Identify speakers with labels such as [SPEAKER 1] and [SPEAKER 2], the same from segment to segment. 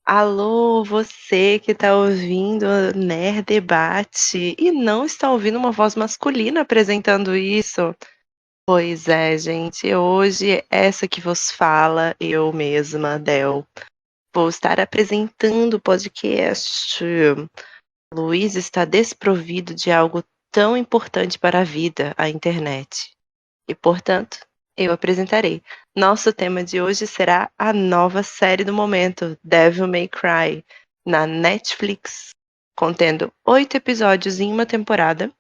[SPEAKER 1] Alô, você que está ouvindo o Nerd Debate e não está ouvindo uma voz masculina apresentando isso? Pois é, gente, hoje essa que vos fala, eu mesma, Del, vou estar apresentando o podcast. Luiz está desprovido de algo tão importante para a vida, a internet. E, portanto, eu apresentarei. Nosso tema de hoje será a nova série do momento, Devil May Cry, na Netflix, contendo 8 episódios em uma temporada.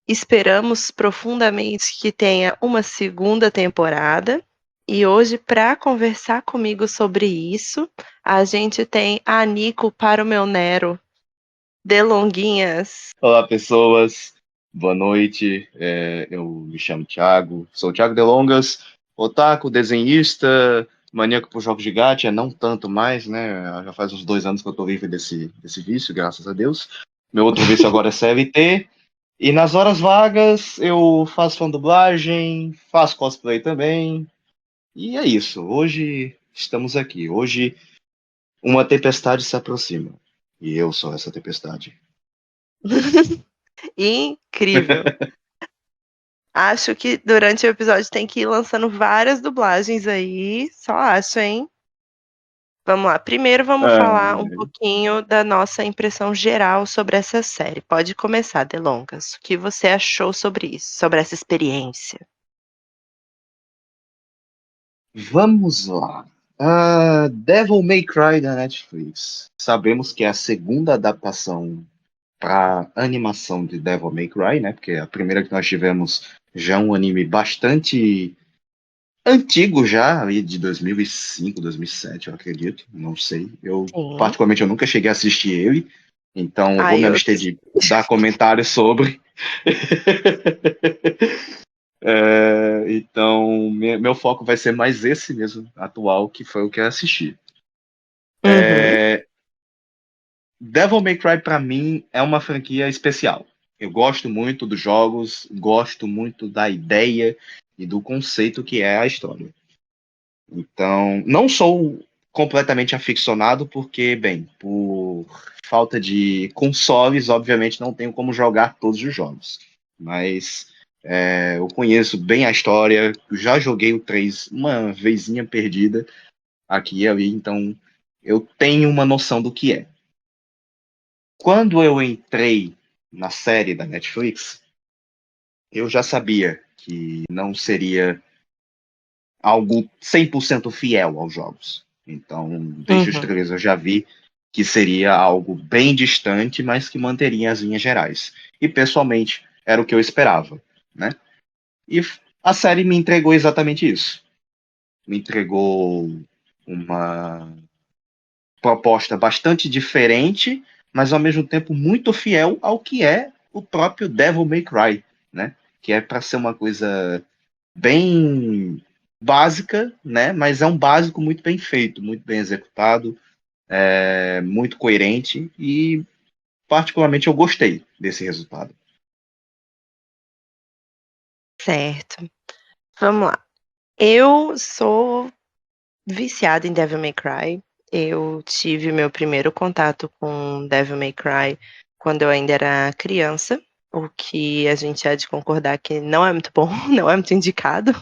[SPEAKER 1] Esperamos profundamente que tenha uma segunda temporada. E hoje, para conversar comigo sobre isso, a gente tem a Nico para o meu Nero, Delonguinhas.
[SPEAKER 2] Olá, pessoas. Boa noite. Eu me chamo Thiago. Sou o Thiago Delongas, otaku, desenhista, maníaco por jogos de gacha. Não tanto mais, né? Já faz uns 2 anos que eu tô livre desse vício, graças a Deus. Meu outro vício agora é CLT. E nas horas vagas eu faço fan-dublagem, faço cosplay também. E é isso. Hoje estamos aqui. Hoje uma tempestade se aproxima. E eu sou essa tempestade.
[SPEAKER 1] Incrível. Acho que durante o episódio tem que ir lançando várias dublagens aí. Só acho, hein? Vamos lá. Primeiro vamos falar um pouquinho da nossa impressão geral sobre essa série. Pode começar, Delongas. O que você achou sobre isso, sobre essa experiência?
[SPEAKER 2] Vamos lá. Devil May Cry da Netflix. Sabemos que é a segunda adaptação para animação de Devil May Cry, né? Porque a primeira que nós tivemos já é um anime bastante antigo já, ali de 2005, 2007, eu acredito. Não sei.
[SPEAKER 1] Sim.
[SPEAKER 2] Particularmente, eu nunca cheguei a assistir ele. Então, eu vou
[SPEAKER 1] Aí
[SPEAKER 2] me
[SPEAKER 1] eu
[SPEAKER 2] abster de dar comentários sobre. Então, meu foco vai ser mais esse mesmo, atual, que foi o que eu assisti.
[SPEAKER 1] Uhum.
[SPEAKER 2] Devil May Cry, pra mim, é uma franquia especial. Eu gosto muito dos jogos, gosto muito da ideia e do conceito que é a história. Então, não sou completamente aficionado, porque, bem, por falta de consoles, obviamente não tenho como jogar todos os jogos. Mas eu conheço bem a história, já joguei o 3 uma vezinha perdida aqui e ali, então eu tenho uma noção do que é. Quando eu entrei na série da Netflix, eu já sabia que não seria algo 100% fiel aos jogos. Então, desde os
[SPEAKER 1] Uhum.
[SPEAKER 2] trailers eu já vi que seria algo bem distante, mas que manteria as linhas gerais. E pessoalmente era o que eu esperava, né? E a série me entregou exatamente isso. Me entregou uma proposta bastante diferente, mas ao mesmo tempo muito fiel ao que é o próprio Devil May Cry, né? Que é para ser uma coisa bem básica, né? Mas é um básico muito bem feito, muito bem executado, muito coerente e particularmente eu gostei desse resultado.
[SPEAKER 1] Certo. Vamos lá. Eu sou viciada em Devil May Cry. Eu tive meu primeiro contato com Devil May Cry quando eu ainda era criança, o que a gente há de concordar que não é muito bom, não é muito indicado,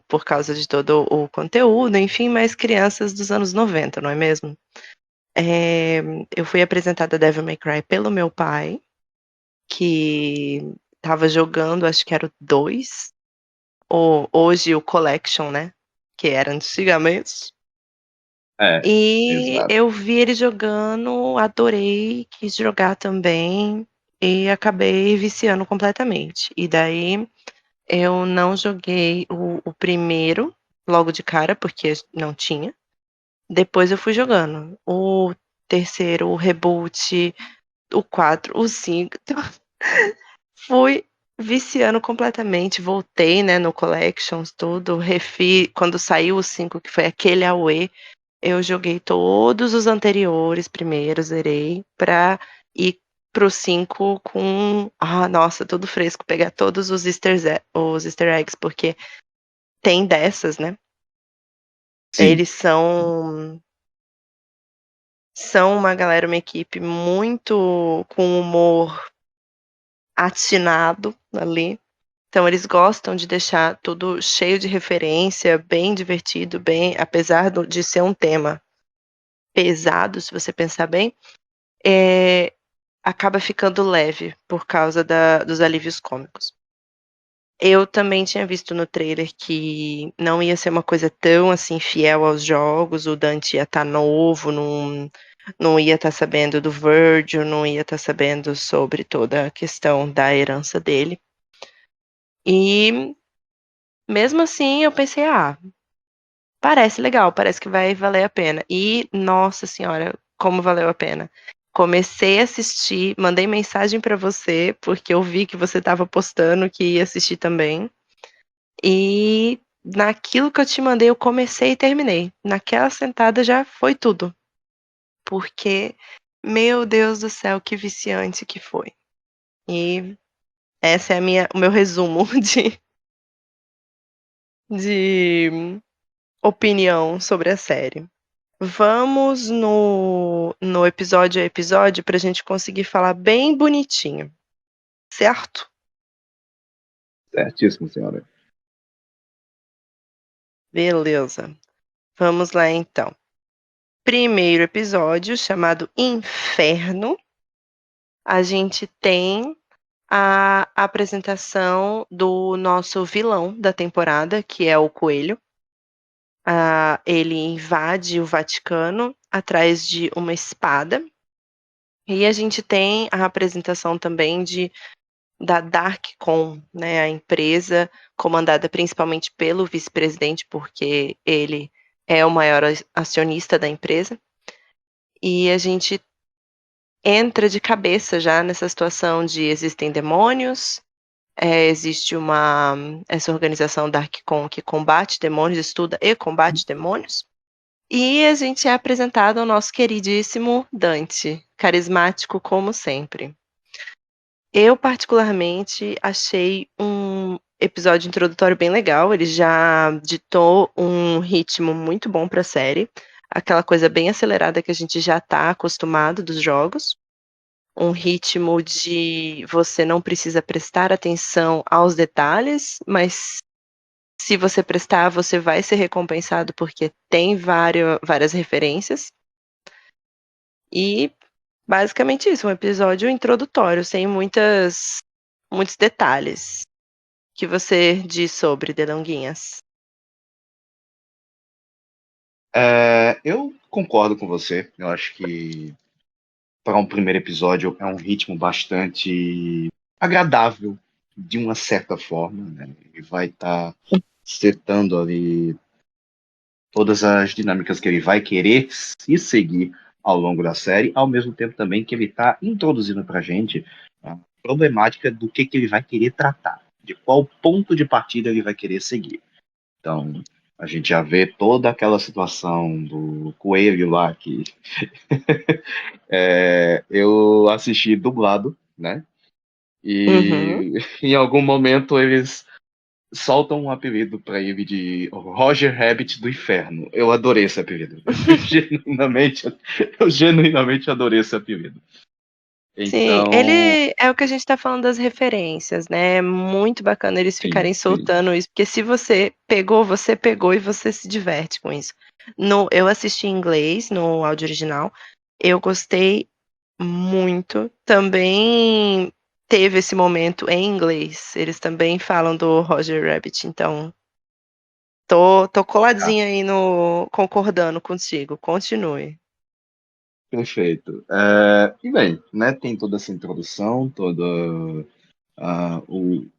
[SPEAKER 1] por causa de todo o conteúdo, enfim, mas crianças dos anos 90, não é mesmo? Eu fui apresentada a Devil May Cry pelo meu pai, que estava jogando, acho que era o 2, ou hoje o Collection, né? Que era antigamente.
[SPEAKER 2] É,
[SPEAKER 1] E
[SPEAKER 2] exato.
[SPEAKER 1] eu vi ele jogando, adorei, quis jogar também e acabei viciando completamente. E daí eu não joguei o primeiro logo de cara, porque não tinha. Depois eu fui jogando o terceiro, o reboot, o 4, o 5. Fui viciando completamente. Voltei, né, no Collections, tudo. Quando saiu o 5, que foi aquele AUE. Eu joguei todos os anteriores primeiro, zerei, pra ir pro 5 com, nossa, tudo fresco, pegar todos os easter eggs, porque tem dessas, né?
[SPEAKER 2] Sim.
[SPEAKER 1] Eles são São uma equipe muito com humor atinado ali. Então eles gostam de deixar tudo cheio de referência, bem divertido, bem, apesar de ser um tema pesado, se você pensar bem, acaba ficando leve por causa dos alívios cômicos. Eu também tinha visto no trailer que não ia ser uma coisa tão assim fiel aos jogos, o Dante ia estar novo, não ia estar sabendo do Virgil, não ia estar sabendo sobre toda a questão da herança dele. E mesmo assim eu pensei, parece legal, parece que vai valer a pena. E, nossa senhora, como valeu a pena. Comecei a assistir, mandei mensagem pra você, porque eu vi que você estava postando que ia assistir também. E naquilo que eu te mandei, eu comecei e terminei. Naquela sentada já foi tudo. Porque, meu Deus do céu, que viciante que foi. E essa é o meu resumo de opinião sobre a série. Vamos no episódio a episódio pra gente conseguir falar bem bonitinho, certo?
[SPEAKER 2] Certíssimo, senhora.
[SPEAKER 1] Beleza. Vamos lá então. Primeiro episódio, chamado Inferno. A gente tem a apresentação do nosso vilão da temporada, que é o Coelho. Ele invade o Vaticano atrás de uma espada. E a gente tem a apresentação também da Darkcon, né, a empresa comandada principalmente pelo vice-presidente, porque ele é o maior acionista da empresa. E a gente entra de cabeça já nessa situação de existem demônios, existe essa organização Darkcon que combate demônios, estuda e combate demônios. E a gente é apresentado ao nosso queridíssimo Dante, carismático como sempre. Eu, particularmente, achei um episódio introdutório bem legal. Ele já ditou um ritmo muito bom para a série. Aquela coisa bem acelerada que a gente já está acostumado dos jogos. Um ritmo de você não precisa prestar atenção aos detalhes, mas se você prestar, você vai ser recompensado porque tem várias referências. E basicamente isso, um episódio introdutório, sem muitos detalhes. Que você diz sobre Delonguinhas?
[SPEAKER 2] Eu concordo com você. Eu acho que para um primeiro episódio é um ritmo bastante agradável, de uma certa forma, né? Ele vai estar setando ali todas as dinâmicas que ele vai querer se seguir ao longo da série, ao mesmo tempo também que ele está introduzindo para a gente a problemática do que ele vai querer tratar, de qual ponto de partida ele vai querer seguir. Então, a gente já vê toda aquela situação do coelho lá que eu assisti dublado, né?
[SPEAKER 1] Uhum.
[SPEAKER 2] E em algum momento eles soltam um apelido para ele de Roger Rabbit do Inferno. Eu adorei esse apelido. Eu genuinamente adorei esse apelido.
[SPEAKER 1] Sim,
[SPEAKER 2] Então,
[SPEAKER 1] ele é o que a gente tá falando das referências, né, é muito bacana eles
[SPEAKER 2] sim,
[SPEAKER 1] ficarem
[SPEAKER 2] sim.
[SPEAKER 1] soltando isso, porque se você pegou e você se diverte com isso. Eu assisti em inglês, no áudio original, eu gostei muito, também teve esse momento em inglês, eles também falam do Roger Rabbit, então tô
[SPEAKER 2] Tá,
[SPEAKER 1] coladinha aí no concordando contigo, continue.
[SPEAKER 2] perfeito. E bem, né, tem toda essa introdução, toda a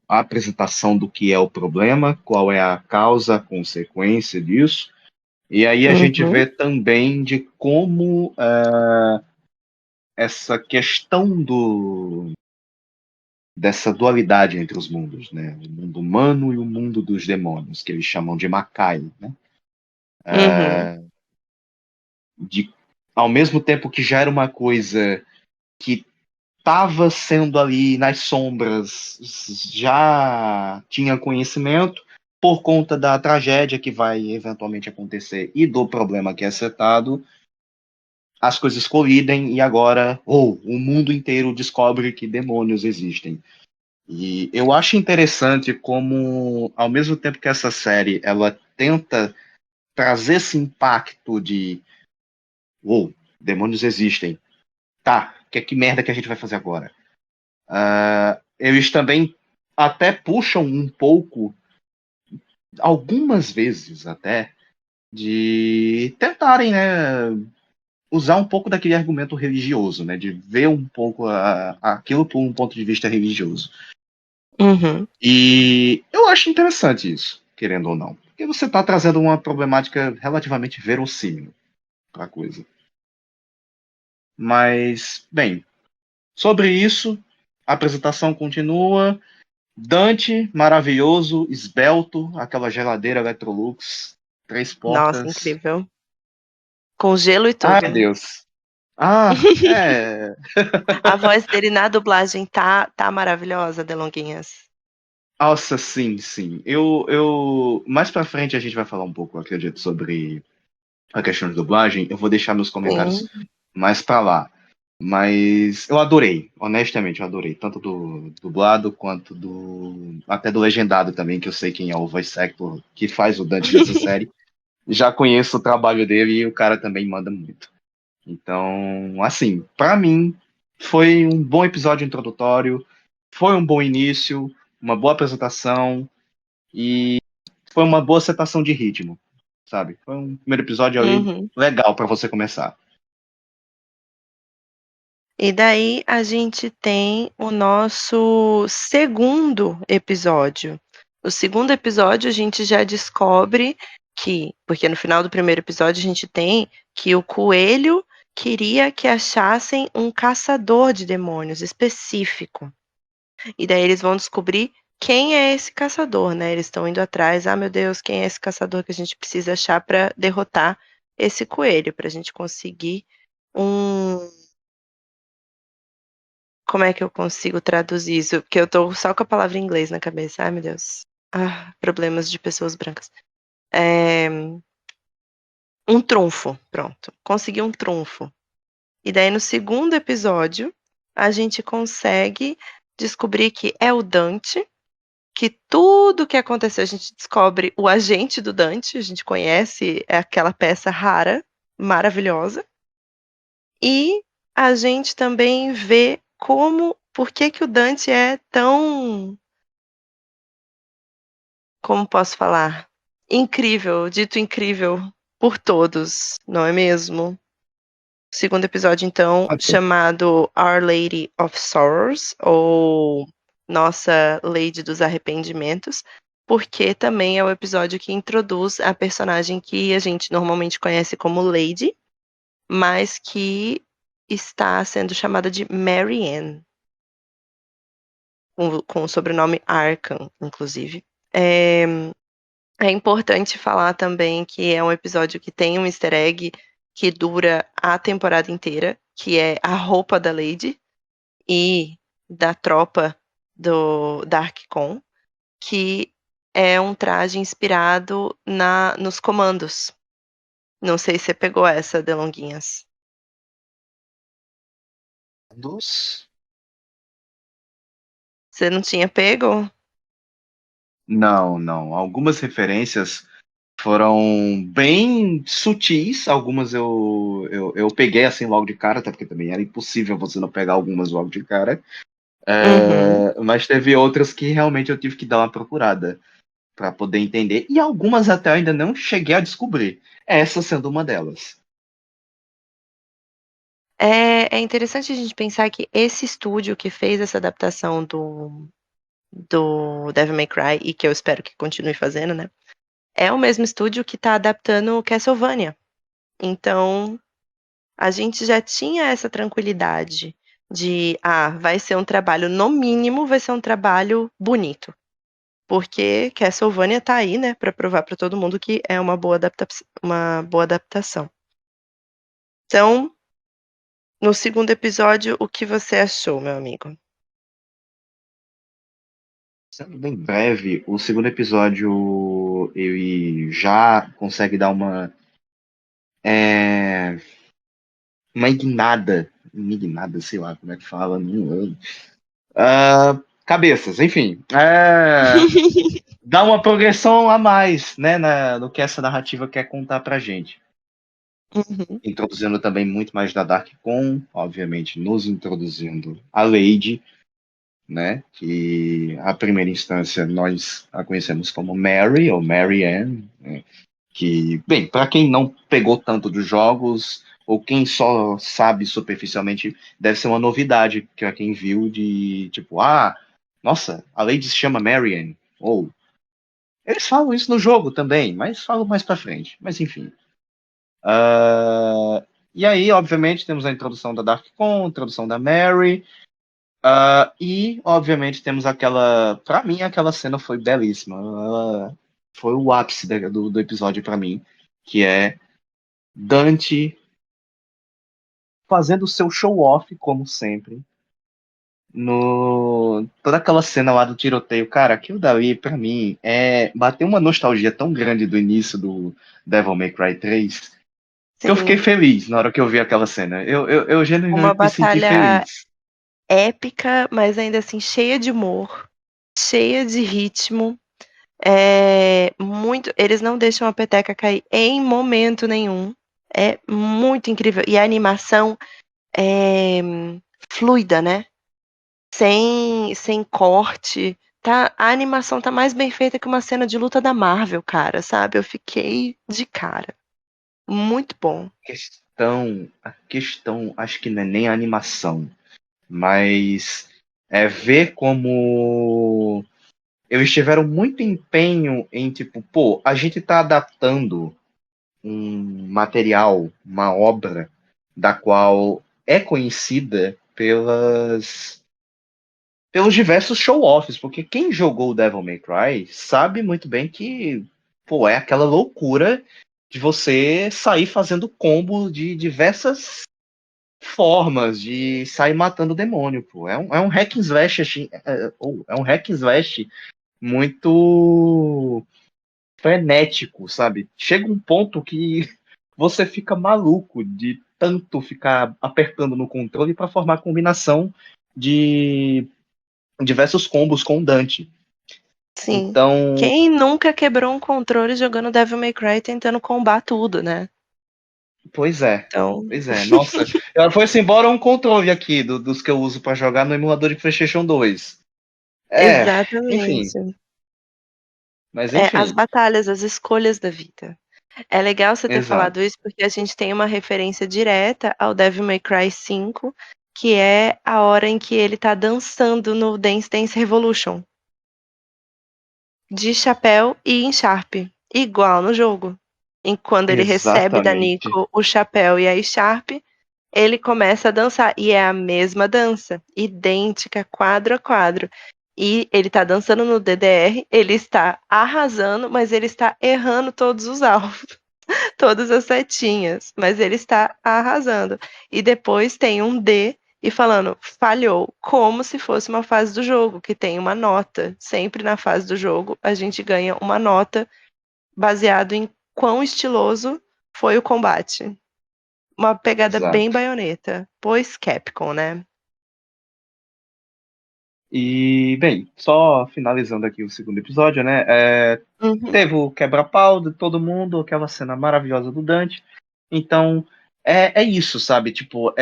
[SPEAKER 2] apresentação do que é o problema, qual é a causa, a consequência disso. E aí a gente
[SPEAKER 1] Uhum,
[SPEAKER 2] vê também de como essa questão dessa dualidade entre os mundos, né? O mundo humano e o mundo dos demônios, que eles chamam de Makai, né?
[SPEAKER 1] uhum,
[SPEAKER 2] De, ao mesmo tempo que já era uma coisa que estava sendo ali nas sombras, já tinha conhecimento por conta da tragédia que vai eventualmente acontecer e do problema que é setado, as coisas colidem e agora, o mundo inteiro descobre que demônios existem. E eu acho interessante como, ao mesmo tempo que essa série ela tenta trazer esse impacto de, demônios existem. Tá, que merda que a gente vai fazer agora? Eles também até puxam um pouco, algumas vezes até, de tentarem, né, usar um pouco daquele argumento religioso, né, de ver um pouco aquilo por um ponto de vista religioso.
[SPEAKER 1] Uhum.
[SPEAKER 2] E eu acho interessante isso, querendo ou não, porque você está trazendo uma problemática relativamente verossímil para a coisa. Mas, bem, sobre isso, a apresentação continua. Dante, maravilhoso, esbelto, aquela geladeira Electrolux, 3
[SPEAKER 1] Nossa,
[SPEAKER 2] portas.
[SPEAKER 1] incrível. Com gelo e
[SPEAKER 2] Ai,
[SPEAKER 1] tudo.
[SPEAKER 2] Deus. Ah, é.
[SPEAKER 1] A voz dele na dublagem tá maravilhosa, Delonguinhas.
[SPEAKER 2] Nossa, sim, sim. Mais pra frente a gente vai falar um pouco, eu acredito, sobre a questão de dublagem. Eu vou deixar meus comentários
[SPEAKER 1] Sim.
[SPEAKER 2] mais pra lá. Mas eu adorei, honestamente, eu adorei. Tanto do dublado quanto até do legendado também, que eu sei quem é o voice actor que faz o Dante nessa série. Já conheço o trabalho dele e o cara também manda muito. Então, assim, pra mim, foi um bom episódio introdutório, foi um bom início, uma boa apresentação e foi uma boa setação de ritmo, sabe? Foi um primeiro episódio ali
[SPEAKER 1] Uhum.
[SPEAKER 2] legal pra você começar.
[SPEAKER 1] E daí a gente tem o nosso segundo episódio. O segundo episódio a gente já descobre que, porque no final do primeiro episódio a gente tem que o coelho queria que achassem um caçador de demônios específico. E daí eles vão descobrir quem é esse caçador, né? Eles estão indo atrás, meu Deus, quem é esse caçador que a gente precisa achar para derrotar esse coelho, para a gente conseguir um. Como é que eu consigo traduzir isso? Porque eu tô só com a palavra em inglês na cabeça. Ai, meu Deus. Problemas de pessoas brancas. É, um trunfo, pronto. Consegui um trunfo. E daí no segundo episódio, a gente consegue descobrir que é o Dante, que tudo que aconteceu, a gente descobre o agente do Dante, a gente conhece aquela peça rara, maravilhosa. E a gente também vê por que que o Dante é tão, como posso falar, incrível, dito incrível por todos, não é mesmo? Segundo episódio, então, chamado Our Lady of Sorrows, ou Nossa Lady dos Arrependimentos, porque também é o episódio que introduz a personagem que a gente normalmente conhece como Lady, mas que está sendo chamada de Marianne, com o sobrenome Arkham, inclusive. É importante falar também que é um episódio que tem um easter egg que dura a temporada inteira, que é a roupa da Lady e da tropa do Dark-Con, que é um traje inspirado nos comandos. Não sei se você pegou essa, Delonguinhas.
[SPEAKER 2] Dos?
[SPEAKER 1] Você não tinha pego?
[SPEAKER 2] Não, não. Algumas referências foram bem sutis, algumas eu peguei assim logo de cara, até porque também era impossível você não pegar algumas logo de cara.
[SPEAKER 1] Uhum.
[SPEAKER 2] Mas teve outras que realmente eu tive que dar uma procurada para poder entender, e algumas até eu ainda não cheguei a descobrir. Essa sendo uma delas.
[SPEAKER 1] É interessante a gente pensar que esse estúdio que fez essa adaptação do Devil May Cry, e que eu espero que continue fazendo, né? É o mesmo estúdio que está adaptando Castlevania. Então, a gente já tinha essa tranquilidade de, vai ser um trabalho, no mínimo, vai ser um trabalho bonito. Porque Castlevania tá aí, né, para provar para todo mundo que é uma boa adaptação. Então, no segundo episódio, o que você achou, meu amigo?
[SPEAKER 2] Sendo bem breve, o segundo episódio ele já consegue dar uma. uma indignada, sei lá como é que fala, não. Cabeças, enfim. Dá uma progressão a mais, né, no que essa narrativa quer contar pra gente.
[SPEAKER 1] Uhum.
[SPEAKER 2] Introduzindo também muito mais da Darkcon, obviamente nos introduzindo a Lady, né, que a primeira instância nós a conhecemos como Mary, ou Mary Ann, né, que, bem, para quem não pegou tanto dos jogos, ou quem só sabe superficialmente, deve ser uma novidade para quem viu de, tipo, nossa, a Lady se chama Marianne, ou... Eles falam isso no jogo também, mas falam mais pra frente. Mas enfim. E aí, obviamente, temos a introdução da Darkcon, a introdução da Mary, e, obviamente, temos aquela... Pra mim, aquela cena foi belíssima. Ela foi o ápice do episódio pra mim, que é Dante fazendo o seu show-off, como sempre, no toda aquela cena lá do tiroteio. Cara, aquilo dali, pra mim, bateu uma nostalgia tão grande do início do Devil May Cry 3, que eu fiquei
[SPEAKER 1] Sim,
[SPEAKER 2] feliz na hora que eu vi aquela cena. Eu
[SPEAKER 1] uma
[SPEAKER 2] genuinamente me senti
[SPEAKER 1] batalha
[SPEAKER 2] feliz.
[SPEAKER 1] épica, mas ainda assim cheia de humor, cheia de ritmo. Eles não deixam a peteca cair em momento nenhum. É muito incrível. E a animação é fluida, né? Sem corte. Tá, a animação tá mais bem feita que uma cena de luta da Marvel, cara, sabe? Eu fiquei de cara. Muito bom.
[SPEAKER 2] A questão, acho que não é nem a animação, mas é ver como eles tiveram muito empenho em, tipo, pô, a gente tá adaptando um material, uma obra da qual é conhecida pelos diversos show-offs, porque quem jogou o Devil May Cry sabe muito bem que, pô, é aquela loucura de você sair fazendo combo de diversas formas, de sair matando o demônio, pô. É um hack and slash, assim, é um hack and slash muito frenético, sabe? Chega um ponto que você fica maluco de tanto ficar apertando no controle para formar combinação de diversos combos com o Dante.
[SPEAKER 1] Sim.
[SPEAKER 2] Então,
[SPEAKER 1] Quem nunca quebrou um controle jogando Devil May Cry tentando combar tudo, né?
[SPEAKER 2] pois é.
[SPEAKER 1] Então,
[SPEAKER 2] Pois é, nossa, foi-se embora um controle aqui dos que eu uso para jogar no emulador de PlayStation 2. É, enfim,
[SPEAKER 1] exatamente.
[SPEAKER 2] mas
[SPEAKER 1] As
[SPEAKER 2] enfim,
[SPEAKER 1] batalhas, as escolhas da vida. É legal você ter
[SPEAKER 2] exato.
[SPEAKER 1] falado isso porque a gente tem uma referência direta ao Devil May Cry 5, que é a hora em que ele tá dançando no Dance Dance Revolution, de chapéu e em Sharp, igual no jogo. E quando ele recebe da
[SPEAKER 2] Exatamente.
[SPEAKER 1] Nico o chapéu e a Sharp, ele começa a dançar. E é a mesma dança, idêntica, quadro a quadro. E ele tá dançando no DDR, ele está arrasando, mas ele está errando todos os alvos, todas as setinhas, mas ele está arrasando. E depois tem um D e falando, falhou, como se fosse uma fase do jogo, que tem uma nota. Sempre na fase do jogo, a gente ganha uma nota baseado em quão estiloso foi o combate. Uma pegada bem
[SPEAKER 2] Exato.
[SPEAKER 1] baioneta, pois Capcom, né?
[SPEAKER 2] E, bem, só finalizando aqui o segundo episódio, né?
[SPEAKER 1] Uhum.
[SPEAKER 2] Teve o quebra-pau de todo mundo, aquela cena maravilhosa do Dante. Então, é isso, sabe? Tipo,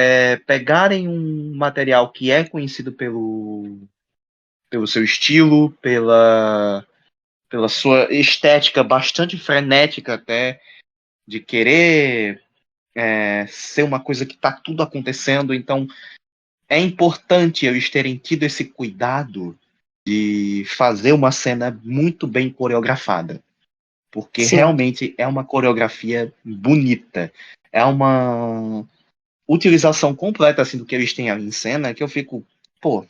[SPEAKER 2] pegarem um material que é conhecido pelo seu estilo, pela sua estética bastante frenética até, de querer ser uma coisa que tá tudo acontecendo. Então, é importante eles terem tido esse cuidado de fazer uma cena muito bem coreografada, porque
[SPEAKER 1] Sim.
[SPEAKER 2] realmente é uma coreografia bonita, é uma utilização completa assim do que eles têm ali em cena, que eu fico, pô,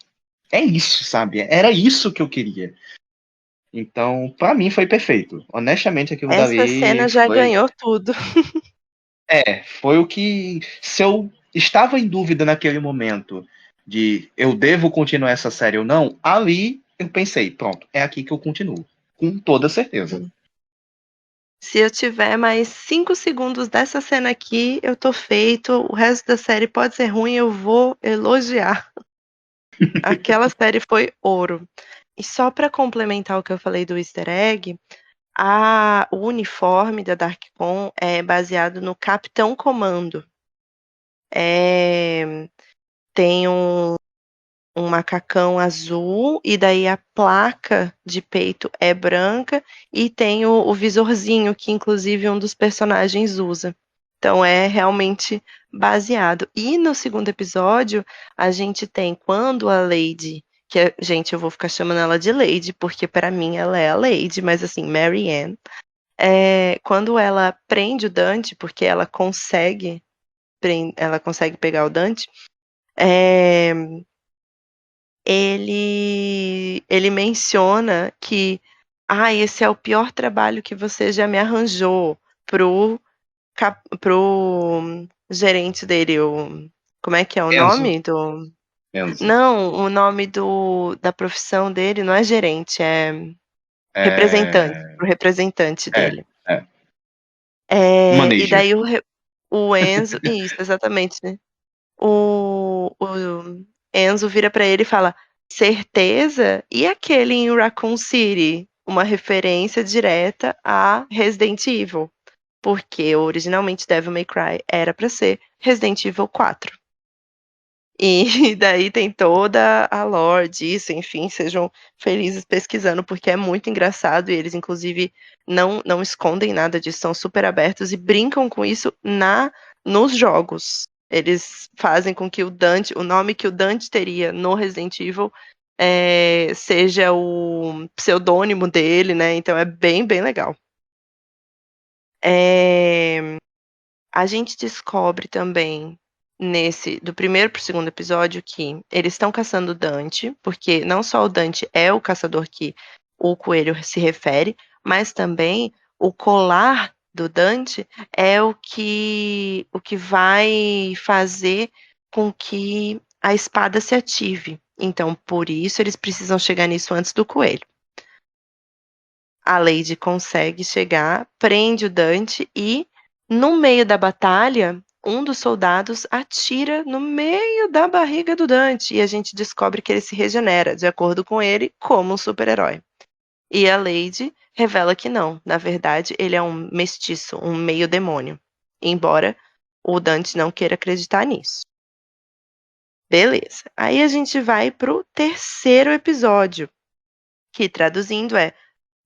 [SPEAKER 2] é isso, sabe? Era isso que eu queria. Então, pra mim foi perfeito. Honestamente, aquilo
[SPEAKER 1] Essa
[SPEAKER 2] dali
[SPEAKER 1] cena já
[SPEAKER 2] foi
[SPEAKER 1] ganhou tudo.
[SPEAKER 2] foi o que, se eu estava em dúvida naquele momento de eu devo continuar essa série ou não, ali eu pensei, pronto, é aqui que eu continuo, com toda certeza.
[SPEAKER 1] Se eu tiver mais 5 segundos dessa cena aqui, eu tô feito. O resto da série pode ser ruim, eu vou elogiar. Aquela série foi ouro. E só pra complementar o que eu falei do easter egg, o uniforme da Darkcon é baseado no Capitão Comando. Tem um macacão azul, e daí a placa de peito é branca, e tem o visorzinho, que inclusive um dos personagens usa. Então é realmente baseado. E no segundo episódio, a gente tem quando a Lady, gente, eu vou ficar chamando ela de Lady, porque para mim ela é a Lady, mas assim, Mary Ann, quando ela prende o Dante, porque ela consegue pegar o Dante, ele menciona que esse é o pior trabalho que você já me arranjou pro gerente dele, como é que é o
[SPEAKER 2] Enzo.
[SPEAKER 1] nome do...
[SPEAKER 2] Enzo.
[SPEAKER 1] Não, o nome da profissão dele não é gerente, é representante,
[SPEAKER 2] É,
[SPEAKER 1] pro representante
[SPEAKER 2] é,
[SPEAKER 1] dele.
[SPEAKER 2] é.
[SPEAKER 1] E
[SPEAKER 2] Manager.
[SPEAKER 1] daí o Enzo, isso, exatamente, né? O Enzo vira pra ele e fala: certeza? E aquele em Raccoon City? Uma referência direta a Resident Evil. Porque originalmente Devil May Cry era pra ser Resident Evil 4. E daí tem toda a lore disso, enfim, sejam felizes pesquisando, porque é muito engraçado e eles, inclusive, não escondem nada disso, são super abertos e brincam com isso nos jogos. Eles fazem com que o nome que o Dante teria no Resident Evil seja o pseudônimo dele, né? Então é bem, bem legal. A gente descobre também do primeiro pro segundo episódio que eles estão caçando o Dante, porque não só o Dante é o caçador que o coelho se refere, mas também o colar do Dante é o que vai fazer com que a espada se ative. Então, por isso, eles precisam chegar nisso antes do coelho. A Lady consegue chegar, prende o Dante e, no meio da batalha, um dos soldados atira no meio da barriga do Dante e a gente descobre que ele se regenera, de acordo com ele, como um super-herói. E a Lady revela que não, na verdade, ele é um mestiço, um meio demônio. Embora o Dante não queira acreditar nisso. Beleza. Aí a gente vai pro terceiro episódio, que traduzindo é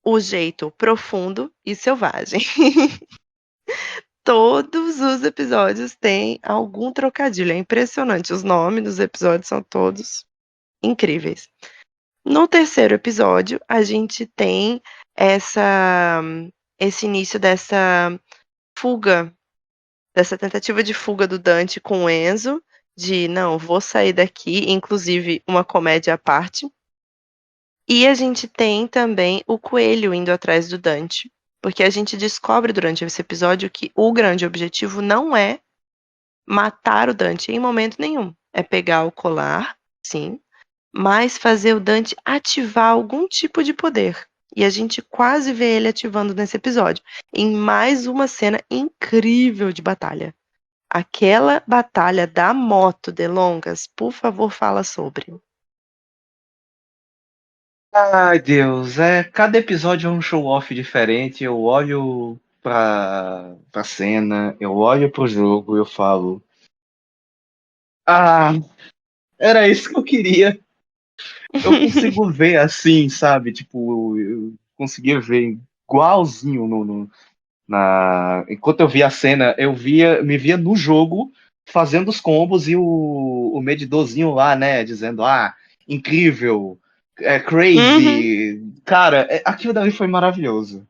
[SPEAKER 1] O Jeito Profundo e Selvagem. Todos os episódios têm algum trocadilho. É impressionante. Os nomes dos episódios são todos incríveis. No terceiro episódio, a gente tem esse início dessa fuga, dessa tentativa de fuga do Dante com o Enzo, de não, vou sair daqui, inclusive uma comédia à parte. E a gente tem também o coelho indo atrás do Dante. Porque a gente descobre durante esse episódio que o grande objetivo não é matar o Dante em momento nenhum. É pegar o colar, sim, mas fazer o Dante ativar algum tipo de poder. E a gente quase vê ele ativando nesse episódio. Em mais uma cena incrível de batalha. Aquela batalha da moto de longas, por favor, fala sobre.
[SPEAKER 2] Ai, Deus, cada episódio é um show-off diferente. Eu olho pra cena, eu olho pro jogo e eu falo: Ah, era isso que eu queria. Eu consigo ver assim, sabe? Tipo, eu conseguia ver igualzinho enquanto eu via a cena, me via no jogo fazendo os combos e o medidorzinho lá, né? Dizendo, incrível,
[SPEAKER 1] Uhum.
[SPEAKER 2] crazy. Cara, aquilo dali foi maravilhoso.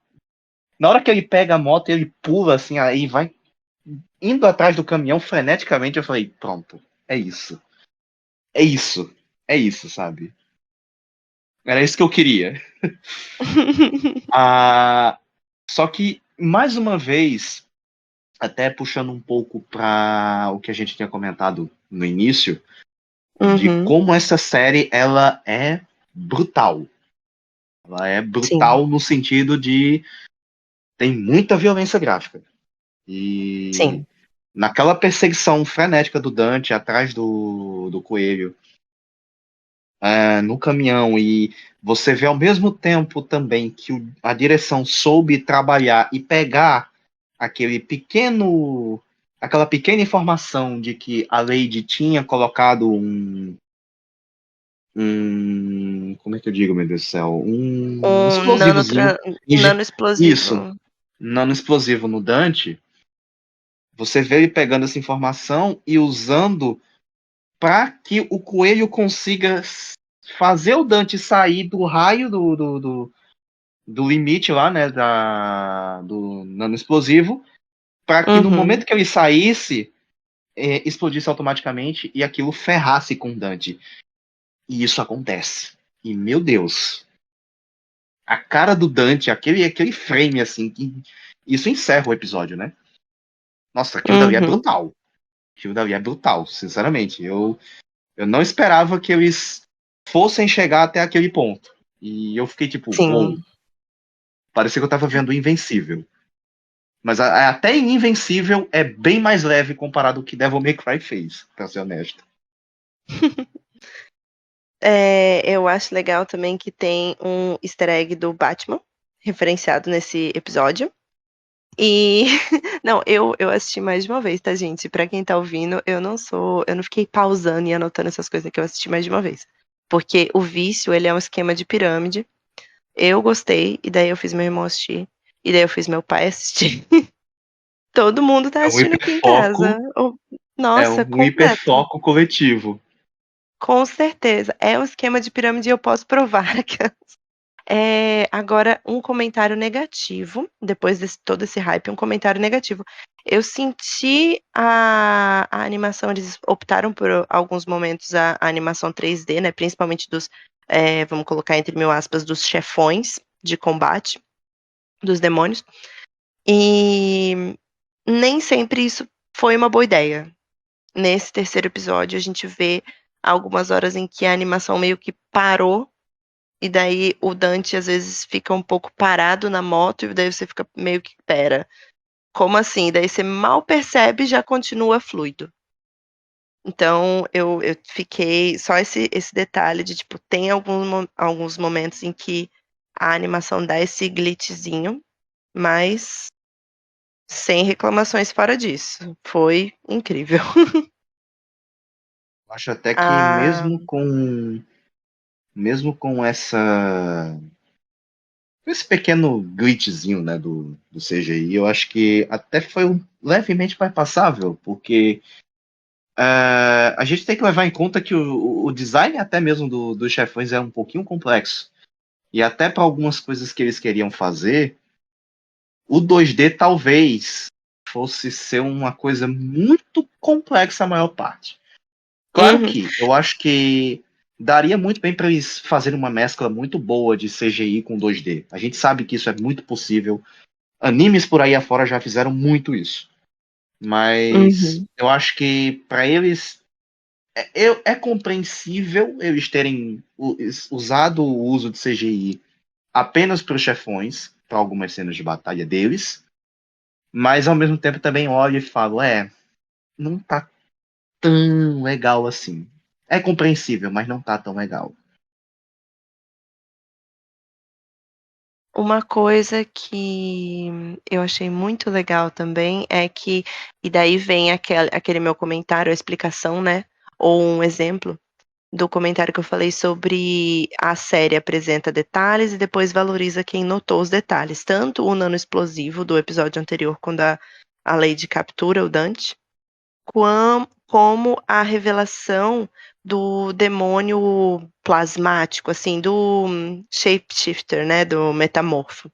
[SPEAKER 2] Na hora que ele pega a moto, ele pula assim, aí vai indo atrás do caminhão freneticamente, eu falei, pronto, é isso. É isso. É isso, sabe? Era isso que eu queria. Ah, só que, mais uma vez, até puxando um pouco para o que a gente tinha comentado no início, de
[SPEAKER 1] Uhum.
[SPEAKER 2] como essa série ela é brutal. Ela é
[SPEAKER 1] Sim.
[SPEAKER 2] brutal no sentido de tem muita violência gráfica. E
[SPEAKER 1] Sim.
[SPEAKER 2] naquela perseguição frenética do Dante atrás do coelho, no caminhão, e você vê ao mesmo tempo também que a direção soube trabalhar e pegar aquela pequena informação de que a Lady tinha colocado como é que eu digo, meu Deus do céu? Um
[SPEAKER 1] Um
[SPEAKER 2] explosivozinho.
[SPEAKER 1] nano
[SPEAKER 2] Isso,
[SPEAKER 1] explosivo.
[SPEAKER 2] nano explosivo no Dante. Você vê ele pegando essa informação e usando para que o coelho consiga fazer o Dante sair do raio do limite lá, né, do nano explosivo, para que no
[SPEAKER 1] Uhum.
[SPEAKER 2] momento que ele saísse, explodisse automaticamente e aquilo ferrasse com o Dante. E isso acontece. E, meu Deus, a cara do Dante, aquele frame assim, isso encerra o episódio, né? Nossa, aquilo dali é
[SPEAKER 1] Uhum.
[SPEAKER 2] brutal. Aquilo dali é brutal, sinceramente. Eu não esperava que eles fossem chegar até aquele ponto. E eu fiquei tipo, uou,
[SPEAKER 1] Sim.
[SPEAKER 2] parecia que eu tava vendo Invencível. Mas até em Invencível é bem mais leve comparado ao que Devil May Cry fez, pra ser honesto.
[SPEAKER 1] Eu acho legal também que tem um easter egg do Batman referenciado nesse episódio. E não, eu assisti mais de uma vez, tá, gente? Pra quem tá ouvindo, eu não fiquei pausando e anotando essas coisas que eu assisti mais de uma vez. Porque o Vício, ele é um esquema de pirâmide. Eu gostei, e daí eu fiz meu irmão assistir, e daí eu fiz meu pai assistir. Todo mundo tá
[SPEAKER 2] É um
[SPEAKER 1] assistindo aqui em casa.
[SPEAKER 2] hiperfoco, é
[SPEAKER 1] Nossa,
[SPEAKER 2] um
[SPEAKER 1] completo.
[SPEAKER 2] hiperfoco coletivo.
[SPEAKER 1] Com certeza. É um esquema de pirâmide e eu posso provar que agora, um comentário negativo, depois de todo esse hype, um comentário negativo. Eu senti a animação, eles optaram por alguns momentos a animação 3D, né? Principalmente vamos colocar entre mil aspas, dos chefões de combate, dos demônios. E nem sempre isso foi uma boa ideia. Nesse terceiro episódio, a gente vê algumas horas em que a animação meio que parou. E daí o Dante às vezes fica um pouco parado na moto e daí você fica meio que, pera, como assim? E daí você mal percebe e já continua fluido. Então eu fiquei só esse detalhe de tipo, tem alguns momentos em que a animação dá esse glitchzinho, mas sem reclamações fora disso. Foi incrível.
[SPEAKER 2] Acho até que
[SPEAKER 1] Ah,
[SPEAKER 2] mesmo com esse pequeno glitchzinho, né, do CGI, eu acho que até foi levemente mais passável, porque a gente tem que levar em conta que o design até mesmo dos chefões é um pouquinho complexo. E até para algumas coisas que eles queriam fazer, o 2D talvez fosse ser uma coisa muito complexa a maior parte. Claro
[SPEAKER 1] uhum.
[SPEAKER 2] que eu acho que daria muito bem para eles fazerem uma mescla muito boa de CGI com 2D. A gente sabe que isso é muito possível. Animes por aí afora já fizeram muito isso. Mas
[SPEAKER 1] Uhum.
[SPEAKER 2] eu acho que para eles é compreensível eles terem usado o uso de CGI apenas para os chefões, para algumas cenas de batalha deles, mas ao mesmo tempo também olho e falo, não tá tão legal assim. É compreensível, mas não tá tão legal.
[SPEAKER 1] Uma coisa que eu achei muito legal também é que, e daí vem aquele meu comentário, a explicação, né? Ou um exemplo do comentário que eu falei sobre a série apresenta detalhes e depois valoriza quem notou os detalhes. Tanto o nano explosivo do episódio anterior, quando a Lady captura o Dante, como a revelação do demônio plasmático, assim, do shapeshifter, né, do metamorfo,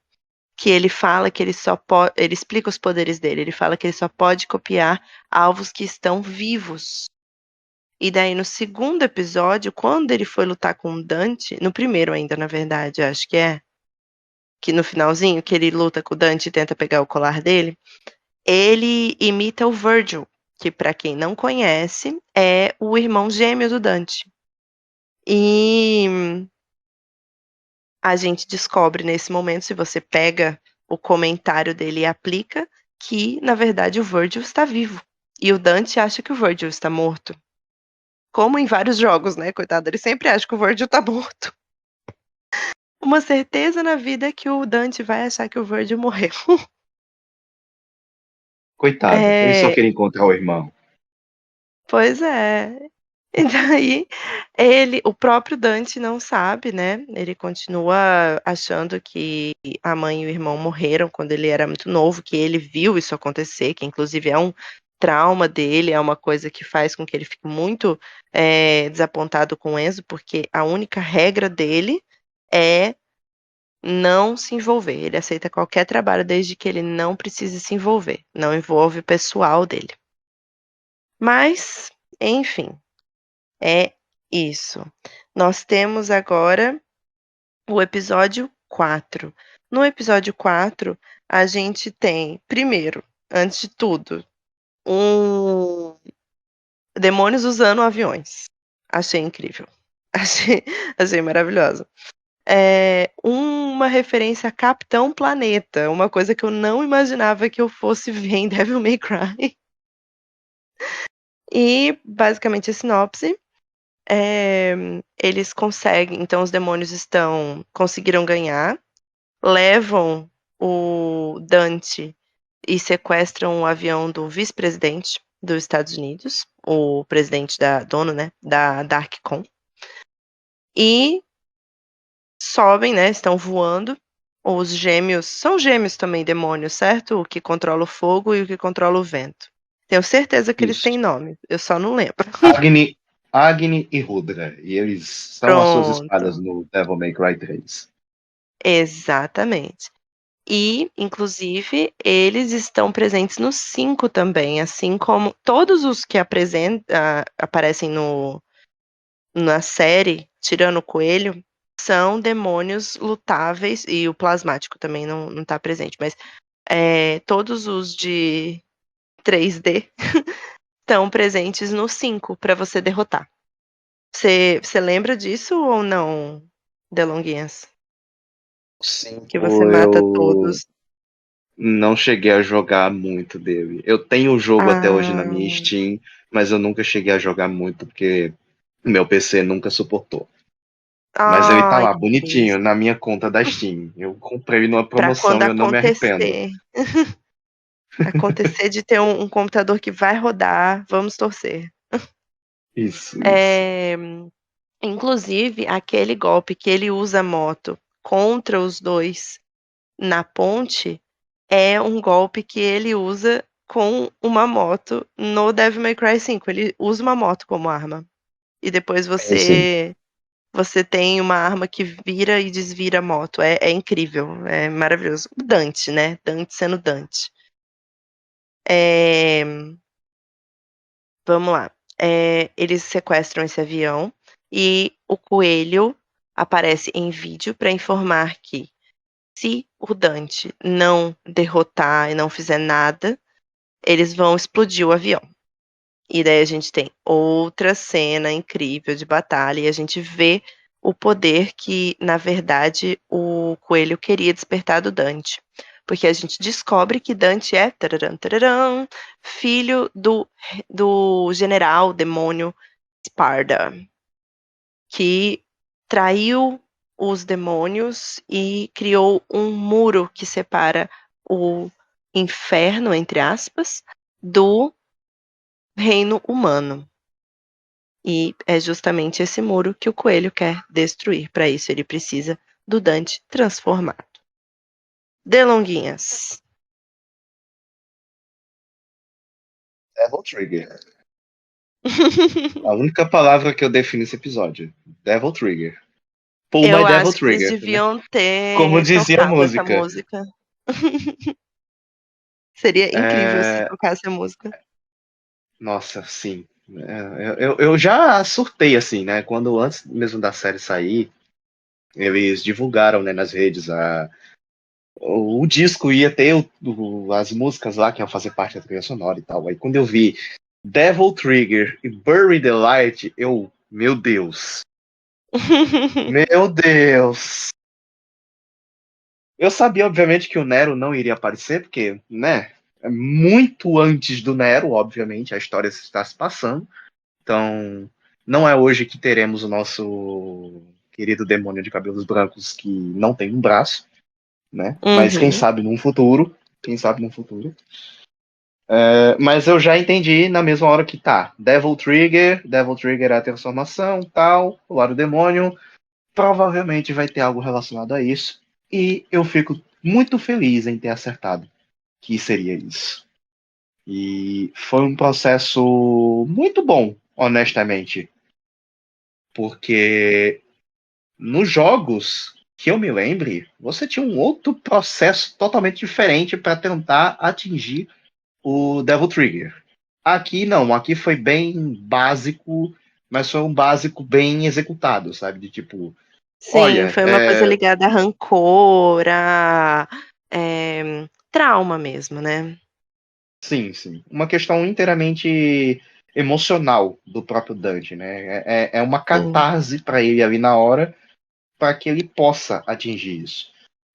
[SPEAKER 1] que ele fala que ele só pode, ele explica os poderes dele, ele fala que ele só pode copiar alvos que estão vivos. E daí no segundo episódio, quando ele foi lutar com o Dante, no primeiro ainda, na verdade, acho que no finalzinho, que ele luta com o Dante e tenta pegar o colar dele, ele imita o Virgil, que para quem não conhece, é o irmão gêmeo do Dante. E a gente descobre nesse momento, se você pega o comentário dele aplica que, na verdade, o Virgil está vivo. E o Dante acha que o Virgil está morto. Como em vários jogos, né, coitado? Ele sempre acha que o Virgil está morto. Uma certeza na vida é que o Dante vai achar que o Virgil morreu.
[SPEAKER 2] Coitado, ele só queria encontrar o irmão.
[SPEAKER 1] Pois é. E daí, o próprio Dante não sabe, né? Ele continua achando que a mãe e o irmão morreram quando ele era muito novo, que ele viu isso acontecer, que inclusive é um trauma dele, é uma coisa que faz com que ele fique muito desapontado com o Enzo, porque a única regra dele é não se envolver. Ele aceita qualquer trabalho desde que ele não precise se envolver. Não envolve o pessoal dele. Mas, enfim, é isso. Nós temos agora o episódio 4. No episódio 4, a gente tem, primeiro, antes de tudo, demônios usando aviões. Achei incrível. Achei maravilhosa. Uma referência a Capitão Planeta, uma coisa que eu não imaginava que eu fosse ver em Devil May Cry. E, basicamente, a sinopse. Eles conseguem, então os demônios conseguiram ganhar, levam o Dante e sequestram o avião do vice-presidente dos Estados Unidos, o presidente dono, né, da Darkcon, e sobem, né, estão voando. Os gêmeos, são gêmeos também, demônios, certo? O que controla o fogo e o que controla o vento. Tenho certeza que eles
[SPEAKER 2] Isso.
[SPEAKER 1] têm nome, eu só não lembro.
[SPEAKER 2] Agni e Rudra. E eles são as suas espadas
[SPEAKER 1] Pronto.
[SPEAKER 2] no Devil May Cry 3.
[SPEAKER 1] Exatamente. E, inclusive, eles estão presentes no 5 também, assim como todos os que aparecem na série, tirando o coelho, são demônios lutáveis, e o plasmático também não tá presente, mas todos os de 3D estão presentes no 5 para você derrotar. Você lembra disso ou não, Delonguinhas? Que você mata
[SPEAKER 2] Eu
[SPEAKER 1] todos.
[SPEAKER 2] não cheguei a jogar muito dele. Eu tenho o jogo até hoje na minha
[SPEAKER 1] Ah,
[SPEAKER 2] Steam, mas eu nunca cheguei a jogar muito porque meu PC nunca suportou. Mas ele tá
[SPEAKER 1] ai,
[SPEAKER 2] lá,
[SPEAKER 1] que
[SPEAKER 2] bonitinho,
[SPEAKER 1] triste.
[SPEAKER 2] na minha conta da Steam. Eu comprei ele numa
[SPEAKER 1] Para
[SPEAKER 2] promoção
[SPEAKER 1] quando
[SPEAKER 2] e eu não me arrependo.
[SPEAKER 1] acontecer de ter um computador que vai rodar, vamos torcer.
[SPEAKER 2] Isso.
[SPEAKER 1] É, inclusive, aquele golpe que ele usa a moto contra os dois na ponte é um golpe que ele usa com uma moto no Devil May Cry 5. Ele usa uma moto como arma. E depois
[SPEAKER 2] É, sim.
[SPEAKER 1] você tem uma arma que vira e desvira a moto. É incrível, é maravilhoso. O Dante, né? Dante sendo Dante. Vamos lá. Eles sequestram esse avião e o coelho aparece em vídeo para informar que se o Dante não derrotar e não fizer nada, eles vão explodir o avião. E daí a gente tem outra cena incrível de batalha e a gente vê o poder que, na verdade, o coelho queria despertar do Dante. Porque a gente descobre que Dante é tararam, tararam, filho do general demônio Sparda, que traiu os demônios e criou um muro que separa o inferno, entre aspas, do reino humano. E é justamente esse muro que o coelho quer destruir. Para isso, ele precisa do Dante transformado. Delonguinhas.
[SPEAKER 2] Devil Trigger. A única palavra que eu defino esse episódio. Devil Trigger. Pull my
[SPEAKER 1] Eu
[SPEAKER 2] Devil
[SPEAKER 1] acho que eles
[SPEAKER 2] Trigger, né?
[SPEAKER 1] deviam
[SPEAKER 2] Como
[SPEAKER 1] ter
[SPEAKER 2] dizia a
[SPEAKER 1] tocado essa
[SPEAKER 2] música.
[SPEAKER 1] música. Seria incrível se
[SPEAKER 2] É,
[SPEAKER 1] tocasse a música.
[SPEAKER 2] Nossa, sim. Eu já surtei, assim, né? Quando antes mesmo da série sair, eles divulgaram, né, nas redes o disco ia ter as músicas lá que iam fazer parte da trilha sonora e tal. Aí quando eu vi Devil Trigger e Bury the Light, meu Deus. Meu Deus. Eu sabia, obviamente, que o Nero não iria aparecer, porque, né, é muito antes do Nero, obviamente, a história está se passando. Então, não é hoje que teremos o nosso querido demônio de cabelos brancos que não tem um braço, né? Mas quem
[SPEAKER 1] Uhum.
[SPEAKER 2] sabe num futuro, quem sabe num futuro. Mas eu já entendi na mesma hora que tá. Devil Trigger é a transformação, tal, o lado demônio. Provavelmente vai ter algo relacionado a isso. E eu fico muito feliz em ter acertado que seria isso. E foi um processo muito bom, honestamente. Porque nos jogos que eu me lembre, você tinha um outro processo totalmente diferente para tentar atingir o Devil Trigger. Aqui não, aqui foi bem básico, mas foi um básico bem executado, sabe? De tipo,
[SPEAKER 1] Sim,
[SPEAKER 2] olha,
[SPEAKER 1] foi uma coisa ligada a rancor, a trauma mesmo, né.
[SPEAKER 2] sim, sim. Uma questão inteiramente emocional do próprio Dante, né? É uma
[SPEAKER 1] Sim.
[SPEAKER 2] catarse para ele ali na hora, para que ele possa atingir isso.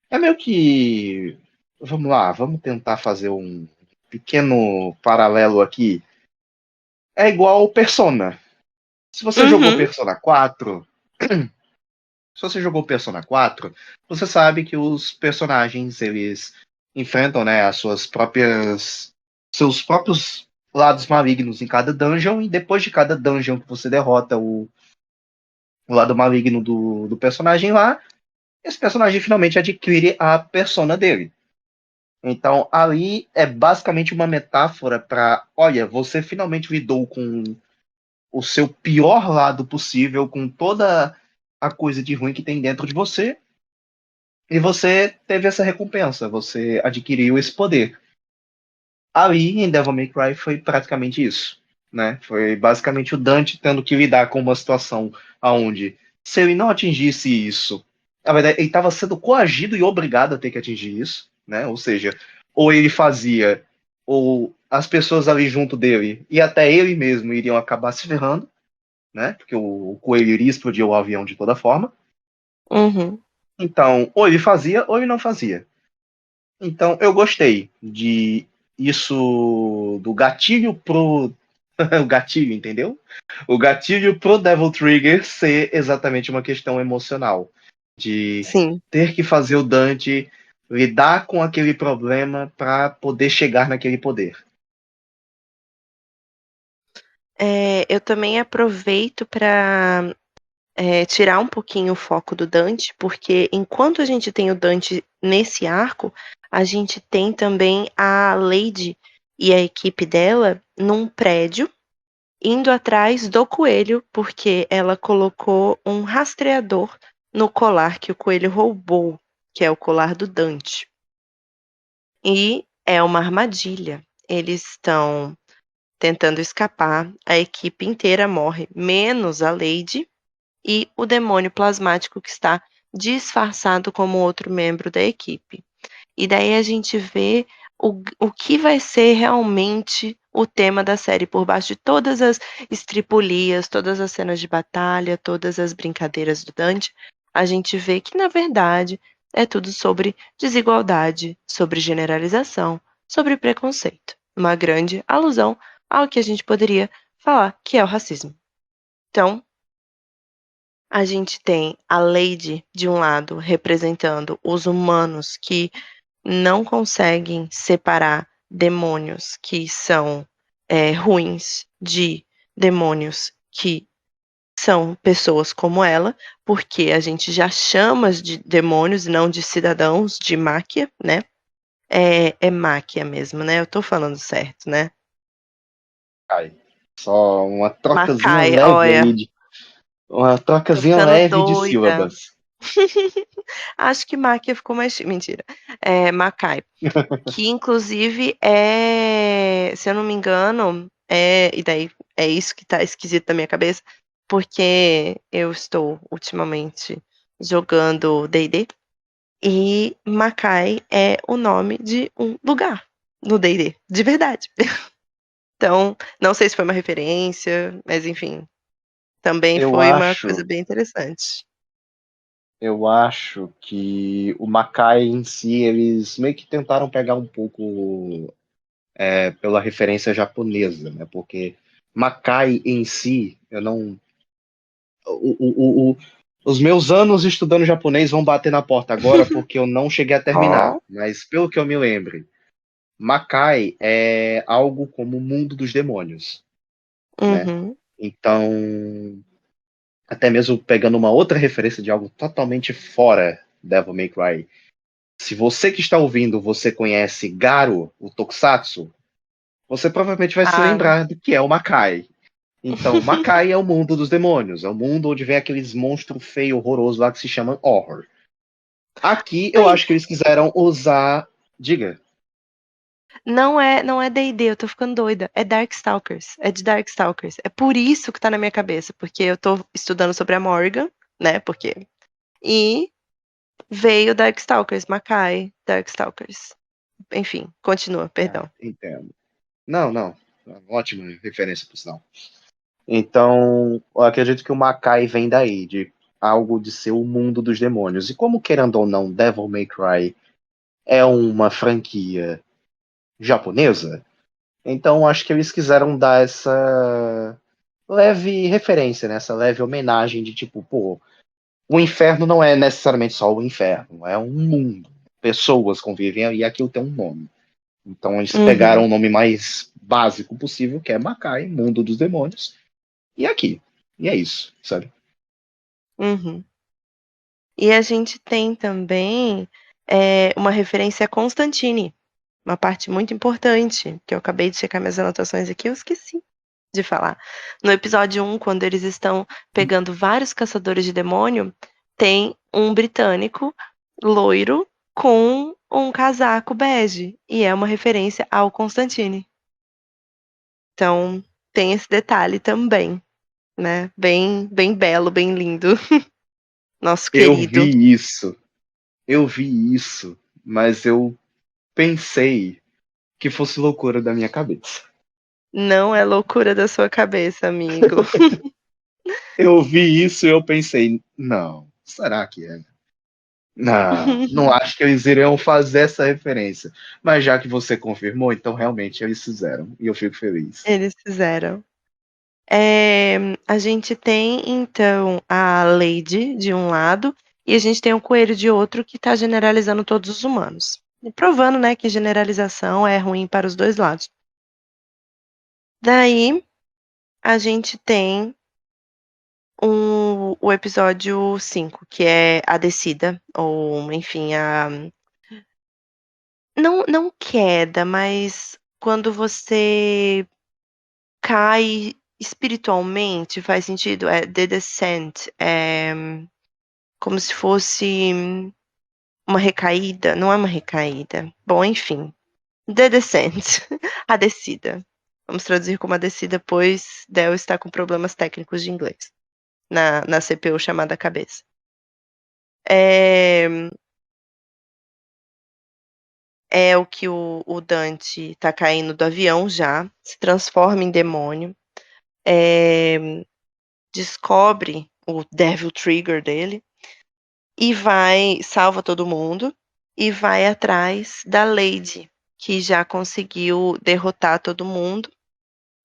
[SPEAKER 2] É meio que. Vamos lá, vamos tentar fazer um pequeno paralelo aqui. É igual o Persona. Se você jogou
[SPEAKER 1] Uhum.
[SPEAKER 2] Persona 4, se você jogou Persona 4, você sabe que os personagens eles enfrentam, né, as suas próprias seus próprios lados malignos em cada dungeon e depois de cada dungeon que você derrota o lado maligno do personagem lá, esse personagem finalmente adquire a persona dele. Então, ali é basicamente uma metáfora para, olha, você finalmente lidou com o seu pior lado possível, com toda a coisa de ruim que tem dentro de você, e você teve essa recompensa, você adquiriu esse poder. Ali em Devil May Cry foi praticamente isso, né? Foi basicamente o Dante tendo que lidar com uma situação onde, se ele não atingisse isso, na verdade, ele estava sendo coagido e obrigado a ter que atingir isso, né? Ou seja, ou ele fazia, ou as pessoas ali junto dele e até ele mesmo iriam acabar se ferrando, né? Porque o coelho iria explodir o avião de toda forma.
[SPEAKER 1] Uhum.
[SPEAKER 2] Então, ou ele fazia ou ele não fazia. Então, eu gostei de isso do gatilho pro. O gatilho, entendeu? O gatilho pro Devil Trigger ser exatamente uma questão emocional. De
[SPEAKER 1] Sim.
[SPEAKER 2] ter que fazer o Dante lidar com aquele problema para poder chegar naquele poder.
[SPEAKER 1] Eu também aproveito para tirar um pouquinho o foco do Dante, porque enquanto a gente tem o Dante nesse arco, a gente tem também a Lady e a equipe dela num prédio, indo atrás do coelho, porque ela colocou um rastreador no colar que o coelho roubou, que é o colar do Dante. E é uma armadilha. Eles estão tentando escapar, a equipe inteira morre, menos a Lady e o demônio plasmático que está disfarçado como outro membro da equipe. E daí a gente vê o que vai ser realmente o tema da série, por baixo de todas as estripulias, todas as cenas de batalha, todas as brincadeiras do Dante, a gente vê que, na verdade, é tudo sobre desigualdade, sobre generalização, sobre preconceito. Uma grande alusão ao que a gente poderia falar que é o racismo. Então, a gente tem a Lady, de um lado, representando os humanos que não conseguem separar demônios que são ruins de demônios que são pessoas como ela, porque a gente já chama de demônios e não de cidadãos de máquia, né? É máquia mesmo, né? Eu tô falando certo, né?
[SPEAKER 2] Ai, só uma trocazinha
[SPEAKER 1] Macai,
[SPEAKER 2] leve
[SPEAKER 1] olha,
[SPEAKER 2] ali uma
[SPEAKER 1] tô
[SPEAKER 2] trocazinha
[SPEAKER 1] ficando
[SPEAKER 2] leve de
[SPEAKER 1] doida.
[SPEAKER 2] sílabas.
[SPEAKER 1] Acho que máquia ficou mais mentira. Macai. Que inclusive se eu não me engano, e daí é isso que tá esquisito na minha cabeça, porque eu estou ultimamente jogando D&D e Macai é o nome de um lugar no D&D, de verdade. Então, não sei se foi uma referência, mas enfim, também
[SPEAKER 2] Eu
[SPEAKER 1] foi uma coisa
[SPEAKER 2] acho
[SPEAKER 1] bem interessante.
[SPEAKER 2] Eu acho que o Makai em si, eles meio que tentaram pegar um pouco pela referência japonesa, né? Porque Makai em si, eu não. Os meus anos estudando japonês vão bater na porta agora porque eu não cheguei a terminar.
[SPEAKER 1] Ó.
[SPEAKER 2] Mas pelo que eu me lembre, Makai é algo como o mundo dos demônios, né?
[SPEAKER 1] Uhum.
[SPEAKER 2] Então, até mesmo pegando uma outra referência de algo totalmente fora Devil May Cry. Se você que está ouvindo, você conhece Garo, o Tokusatsu, você provavelmente vai se
[SPEAKER 1] Ah.
[SPEAKER 2] lembrar do que é o Makai. Então, Makai é o mundo dos demônios, é o mundo onde vem aqueles monstros feios, horrorosos lá que se chamam Horror. Aqui eu
[SPEAKER 1] Ai,
[SPEAKER 2] acho que eles quiseram usar. Diga.
[SPEAKER 1] não é D&D, eu tô ficando doida. É Darkstalkers. É de Darkstalkers. É por isso que tá na minha cabeça, porque eu tô estudando sobre a Morgan, né? Porque. E veio Darkstalkers, Makai, Darkstalkers. Enfim, continua,
[SPEAKER 2] Ah,
[SPEAKER 1] perdão.
[SPEAKER 2] entendo. Não, não. Ótima referência, por sinal. Então, eu acredito que o Makai vem daí, de algo de ser o mundo dos demônios. E como, querendo ou não, Devil May Cry é uma franquia japonesa, então acho que eles quiseram dar essa leve referência, né? Essa leve homenagem de tipo, pô, o inferno não é necessariamente só o inferno, é um mundo. Pessoas convivem e aquilo tem um nome. Então eles pegaram
[SPEAKER 1] Uhum,
[SPEAKER 2] o nome mais básico possível, que é Makai, Mundo dos Demônios, e aqui. E é isso, sabe?
[SPEAKER 1] uhum. E a gente tem também uma referência a Constantine, uma parte muito importante, que eu acabei de checar minhas anotações aqui, eu esqueci de falar. No episódio 1, quando eles estão pegando vários caçadores de demônio, tem um britânico loiro com um casaco bege, e é uma referência ao Constantine. Então, tem esse detalhe também, né? Bem, bem belo, bem lindo. Nosso
[SPEAKER 2] Eu
[SPEAKER 1] querido.
[SPEAKER 2] vi isso, eu vi isso, mas eu pensei que fosse loucura da minha cabeça.
[SPEAKER 1] Não é loucura da sua cabeça, amigo.
[SPEAKER 2] Eu vi isso e eu pensei, não, será que é? Não, não acho que eles iriam fazer essa referência. Mas já que você confirmou, então realmente eles fizeram. E eu fico feliz.
[SPEAKER 1] Eles fizeram. A gente tem, então, a Lady de um lado e a gente tem o Coelho de outro que está generalizando todos os humanos. E provando, né, que generalização é ruim para os dois lados. Daí, a gente tem o episódio 5 que é a descida, ou enfim, não queda, mas quando você cai espiritualmente, faz sentido? É The Descent, é como se fosse uma recaída, não é uma recaída. Bom, enfim, The Descent, a descida. Vamos traduzir como a descida, pois Del está com problemas técnicos de inglês na CPU chamada cabeça. É, é o que o Dante tá caindo do avião já, se transforma em demônio, descobre o Devil Trigger dele e salva todo mundo e vai atrás da Lady, que já conseguiu derrotar todo mundo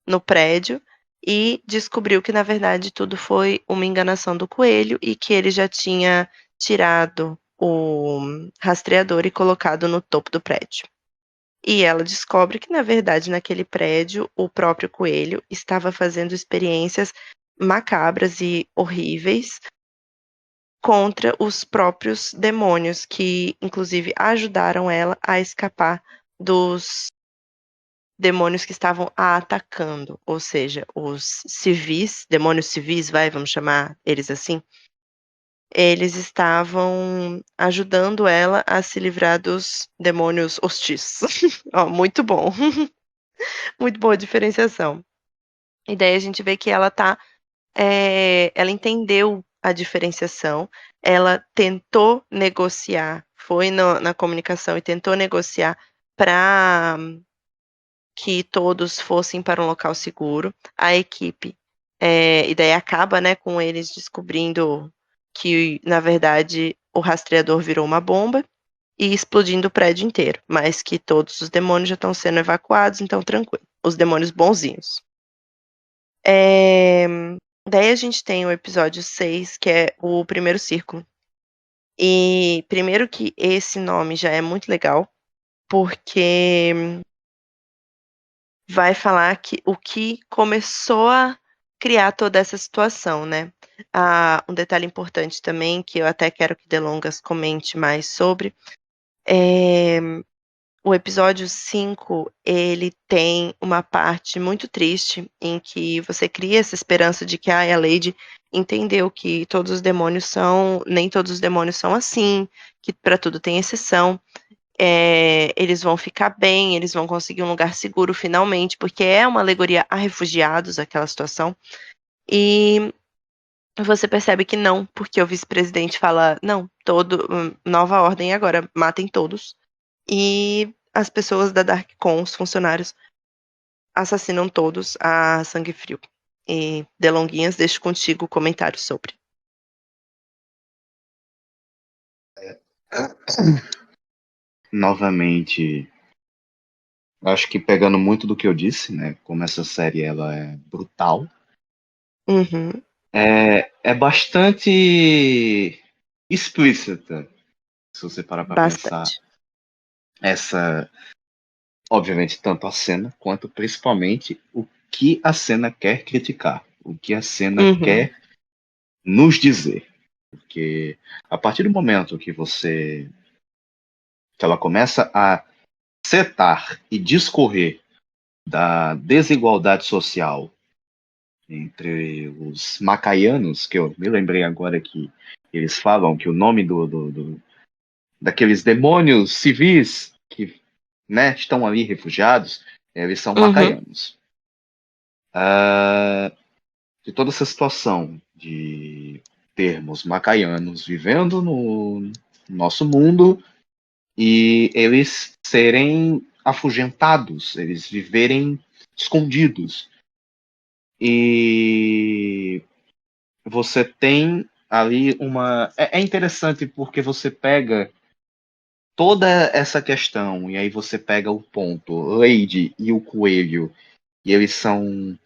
[SPEAKER 1] no prédio e descobriu que na verdade tudo foi uma enganação do coelho e que ele já tinha tirado o rastreador e colocado no topo do prédio. E ela descobre que, na verdade, naquele prédio, o próprio coelho estava fazendo experiências macabras e horríveis contra os próprios demônios, que inclusive ajudaram ela a escapar dos demônios que estavam a atacando, ou seja, os civis, demônios civis, vamos chamar eles assim, eles estavam ajudando ela a se livrar dos demônios hostis. Ó, muito bom. Muito boa diferenciação. E daí a gente vê que ela entendeu a diferenciação, ela tentou negociar, foi na comunicação e tentou negociar para que todos fossem para um local seguro. A equipe, e daí acaba, né, com eles descobrindo que, na verdade, o rastreador virou uma bomba e explodindo o prédio inteiro, mas que todos os demônios já estão sendo evacuados, então tranquilo. Os demônios bonzinhos. Daí a gente tem o episódio 6, que é o primeiro círculo. E primeiro que esse nome já é muito legal, porque vai falar que o que começou a criar toda essa situação, né? Um detalhe importante também, que eu até quero que Delongas comente mais sobre, o episódio 5, ele tem uma parte muito triste em que você cria essa esperança de que a Lady entendeu que todos os demônios nem todos os demônios são assim, que para tudo tem exceção. Eles vão ficar bem, eles vão conseguir um lugar seguro finalmente, porque é uma alegoria a refugiados, aquela situação. E você percebe que não, porque o vice-presidente fala, não, nova ordem agora, matem todos. E as pessoas da DarkCon, os funcionários, assassinam todos a sangue frio. E, Delonguinhas, deixo contigo o comentário sobre.
[SPEAKER 2] Novamente, acho que pegando muito do que eu disse, né? Como essa série ela é brutal,
[SPEAKER 1] Uhum,
[SPEAKER 2] é bastante explícita, se você parar para pensar.
[SPEAKER 1] bastante.
[SPEAKER 2] Essa, obviamente, tanto a cena quanto principalmente o que a cena quer criticar, o que a cena
[SPEAKER 1] Uhum,
[SPEAKER 2] quer nos dizer. Porque a partir do momento que ela começa a setar e discorrer da desigualdade social entre os macaianos, que eu me lembrei agora que eles falam que o nome daqueles demônios civis que, né, estão ali refugiados, eles são
[SPEAKER 1] uhum,
[SPEAKER 2] macaianos. De toda essa situação de termos macaianos vivendo no nosso mundo e eles serem afugentados, eles viverem escondidos. E você tem ali uma. É interessante porque você pega toda essa questão e aí você pega o ponto, Lady e o Coelho, e eles são.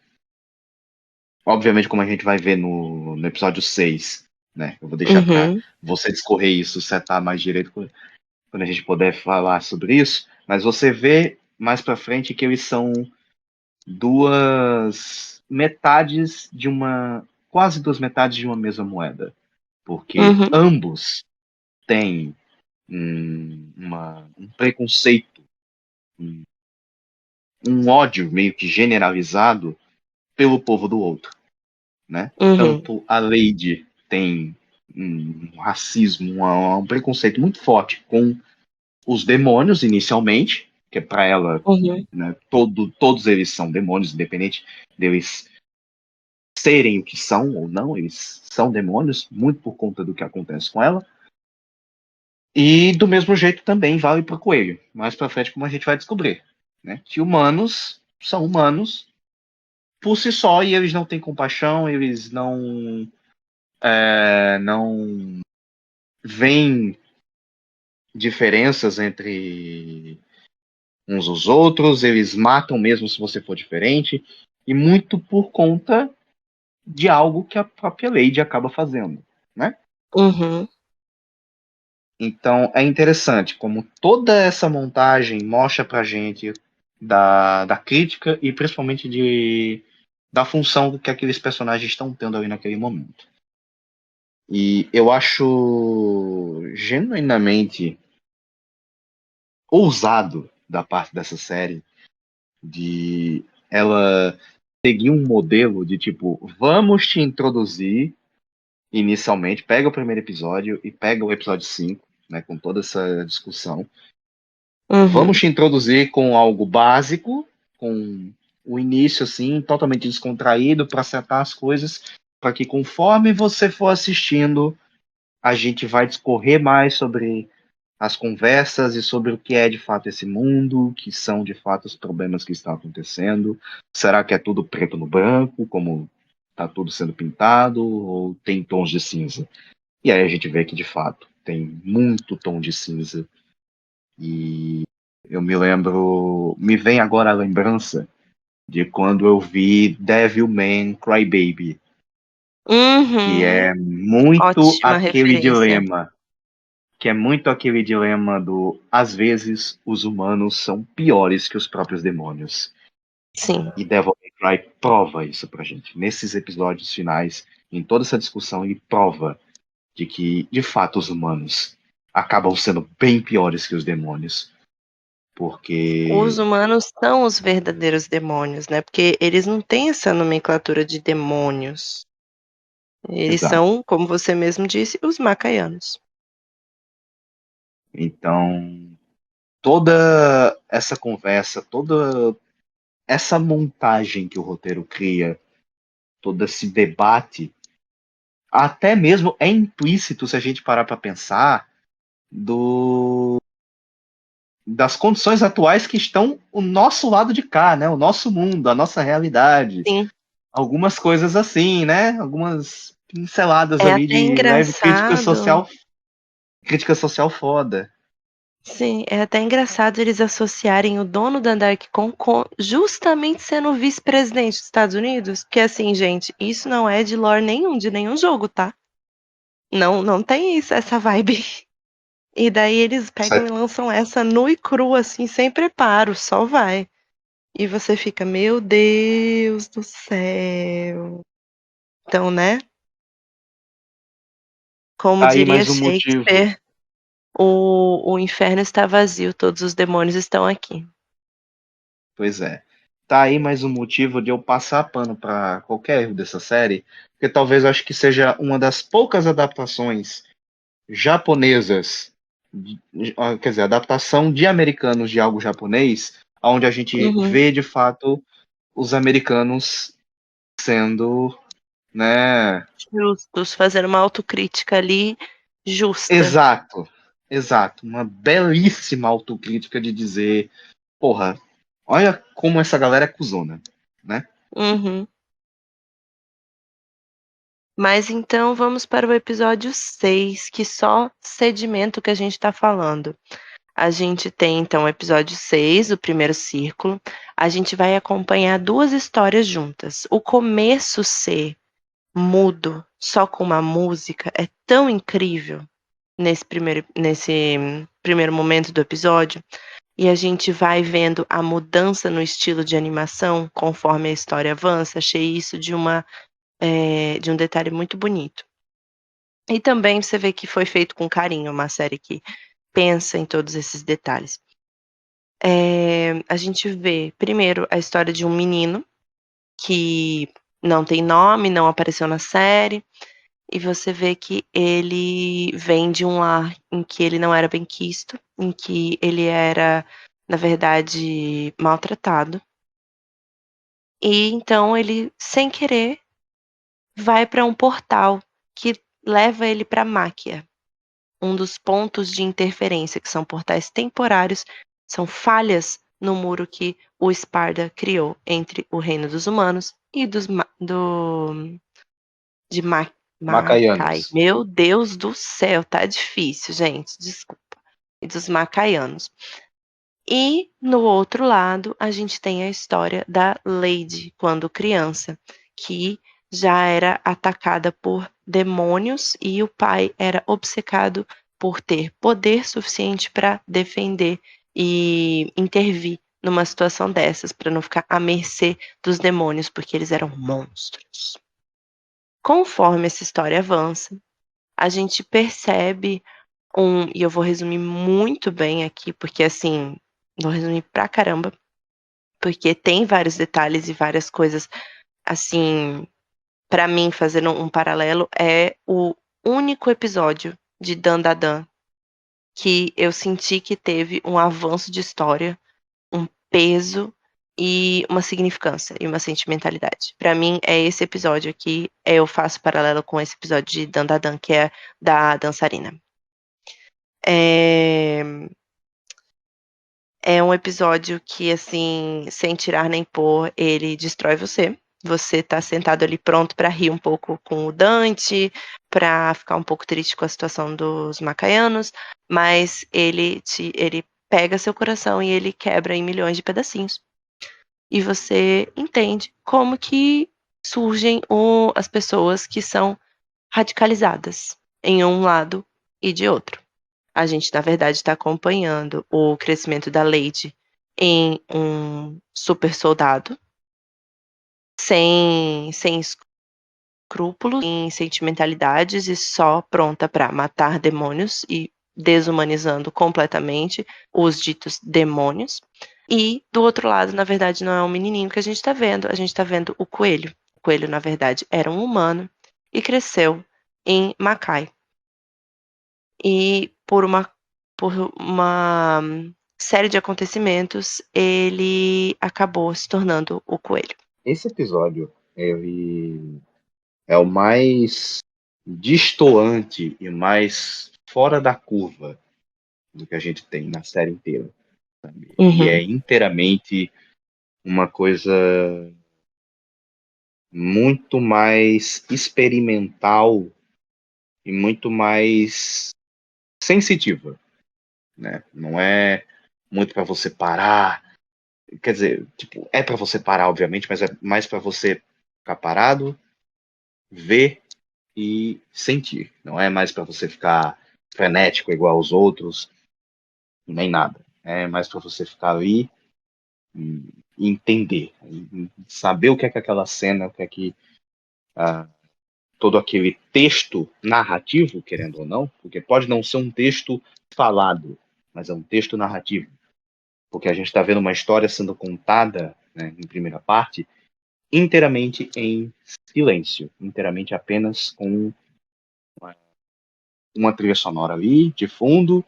[SPEAKER 2] Obviamente, como a gente vai ver no episódio 6, né? Eu vou deixar para
[SPEAKER 1] uhum,
[SPEAKER 2] você discorrer isso, setar mais direito quando a gente puder falar sobre isso. Mas você vê mais para frente que eles são duas metades de uma. Quase duas metades de uma mesma moeda. Porque
[SPEAKER 1] uhum,
[SPEAKER 2] ambos têm um preconceito, um ódio meio que generalizado pelo povo do outro, né?
[SPEAKER 1] uhum,
[SPEAKER 2] Tanto a Lady tem um racismo, um preconceito muito forte com os demônios inicialmente, que é para ela,
[SPEAKER 1] uhum,
[SPEAKER 2] né, todos eles são demônios, independente deles serem o que são ou não, eles são demônios, muito por conta do que acontece com ela. E do mesmo jeito também vale para o coelho, mais para frente como a gente vai descobrir, né? Que humanos são humanos por si só e eles não têm compaixão, eles não veem diferenças entre uns os outros, eles matam mesmo se você for diferente, e muito por conta de algo que a própria Lady acaba fazendo, né?
[SPEAKER 1] uhum,
[SPEAKER 2] Então é interessante como toda essa montagem mostra pra gente da crítica e principalmente da função que aqueles personagens estão tendo ali naquele momento. E eu acho genuinamente ousado da parte dessa série de ela seguir um modelo de tipo, vamos te introduzir inicialmente, pega o primeiro episódio e pega o episódio 5, né, com toda essa discussão. Vamos
[SPEAKER 1] uhum,
[SPEAKER 2] te introduzir com algo básico, com o início assim, totalmente descontraído para acertar as coisas, para que conforme você for assistindo, a gente vai discorrer mais sobre as conversas e sobre o que é de fato esse mundo, o que são de fato os problemas que estão acontecendo. Será que é tudo preto no branco, como está tudo sendo pintado, ou tem tons de cinza? E aí a gente vê que, de fato, tem muito tom de cinza. E eu me vem agora a lembrança de quando eu vi Devilman Crybaby, que
[SPEAKER 1] Uhum.
[SPEAKER 2] é muito
[SPEAKER 1] Ótima
[SPEAKER 2] aquele
[SPEAKER 1] referência.
[SPEAKER 2] dilema, do às vezes os humanos são piores que os próprios demônios.
[SPEAKER 1] Sim.
[SPEAKER 2] E Devil May Cry prova isso pra gente. Nesses episódios finais, em toda essa discussão, ele prova de que, de fato, os humanos acabam sendo bem piores que os demônios.
[SPEAKER 1] Os
[SPEAKER 2] Porque.
[SPEAKER 1] humanos são os verdadeiros demônios, né? Porque eles não têm essa nomenclatura de demônios. Eles
[SPEAKER 2] Exato.
[SPEAKER 1] são, como você mesmo disse, os macaianos.
[SPEAKER 2] Então, toda essa conversa, toda essa montagem que o roteiro cria, todo esse debate, até mesmo é implícito se a gente parar para pensar do das condições atuais que estão o nosso lado de cá, né? O nosso mundo, a nossa realidade.
[SPEAKER 1] Sim.
[SPEAKER 2] Algumas coisas assim, né? Algumas pinceladas
[SPEAKER 1] É
[SPEAKER 2] ali
[SPEAKER 1] até
[SPEAKER 2] de leve
[SPEAKER 1] engraçado.
[SPEAKER 2] crítica social foda.
[SPEAKER 1] Sim, é até engraçado eles associarem o dono da Darkcon com justamente sendo o vice-presidente dos Estados Unidos, porque assim, gente, isso não é de lore nenhum, de nenhum jogo, tá? Não, não tem isso, essa vibe. E daí eles pegam e lançam essa nua e crua, assim, sem preparo, só vai. E você fica, meu Deus do céu. Então, né? Como
[SPEAKER 2] Aí
[SPEAKER 1] diria
[SPEAKER 2] mais um motivo.
[SPEAKER 1] Shakespeare, o inferno está vazio, todos os demônios estão aqui.
[SPEAKER 2] Pois é. Tá aí mais um motivo de eu passar pano pra qualquer erro dessa série, porque talvez eu acho que seja uma das poucas adaptações japonesas, quer dizer, adaptação de americanos de algo japonês, onde a gente
[SPEAKER 1] Uhum.
[SPEAKER 2] vê de fato os americanos sendo, né?
[SPEAKER 1] Justos, fazendo uma autocrítica ali justa.
[SPEAKER 2] Exato, exato. Uma belíssima autocrítica de dizer, porra, olha como essa galera é cuzona, né?
[SPEAKER 1] Uhum. Mas então vamos para o episódio 6, que só sedimenta o que a gente está falando. A gente tem então o episódio 6, o primeiro círculo. A gente vai acompanhar duas histórias juntas. O começo ser mudo, só com uma música, é tão incrível nesse primeiro momento do episódio. E a gente vai vendo a mudança no estilo de animação conforme a história avança. Achei isso de um detalhe muito bonito. E também você vê que foi feito com carinho, uma série que pensa em todos esses detalhes. A gente vê, primeiro, a história de um menino que não tem nome, não apareceu na série, e você vê que ele vem de um lar em que ele não era benquisto, em que ele era, na verdade, maltratado. E então ele, sem querer, vai para um portal que leva ele para Máquia. Um dos pontos de interferência, que são portais temporários, são falhas no muro que o Sparda criou entre o reino dos humanos e de Macai.
[SPEAKER 2] Macaianos.
[SPEAKER 1] Meu Deus do céu, tá difícil, gente, desculpa. E dos Macaianos. E no outro lado, a gente tem a história da Lady, quando criança, que já era atacada por demônios e o pai era obcecado por ter poder suficiente para defender e intervir numa situação dessas, para não ficar à mercê dos demônios, porque eles eram monstros. Conforme essa história avança, a gente percebe e eu vou resumir muito bem aqui, porque assim, vou resumir pra caramba, porque tem vários detalhes e várias coisas, assim, pra mim, fazendo um paralelo, é o único episódio de Dandadan que eu senti que teve um avanço de história, um peso e uma significância e uma sentimentalidade. Pra mim, é esse episódio aqui, eu faço paralelo com esse episódio de Dandadan, que é da dançarina. É, É um episódio que, assim, sem tirar nem pôr, ele destrói você. Você tá sentado ali pronto pra rir um pouco com o Dante, pra ficar um pouco triste com a situação dos macaianos, mas ele pega seu coração e ele quebra em milhões de pedacinhos. E você entende como que surgem as pessoas que são radicalizadas em um lado e de outro. A gente, na verdade, está acompanhando o crescimento da Lady em um super soldado, sem escrúpulos, sem sentimentalidades e só pronta para matar demônios e desumanizando completamente os ditos demônios. E do outro lado, na verdade, não é um menininho que a gente está vendo o coelho. O coelho, na verdade, era um humano e cresceu em Mackay. E por uma série de acontecimentos, ele acabou se tornando o coelho.
[SPEAKER 2] Esse episódio, ele é o mais destoante e mais fora da curva do que a gente tem na série inteira. Sabe? Ele é inteiramente uma coisa muito mais experimental e muito mais sensitiva, né? Não é muito para você parar, quer dizer, tipo, é para você parar, obviamente, mas é mais para você ficar parado, ver e sentir. Não é mais para você ficar frenético igual aos outros, nem nada. É mais para você ficar ali e entender, e saber o que é que aquela cena, o que é que todo aquele texto narrativo, querendo ou não, porque pode não ser um texto falado, mas é um texto narrativo, porque a gente está vendo uma história sendo contada, né, em primeira parte, inteiramente em silêncio, inteiramente apenas com uma trilha sonora ali de fundo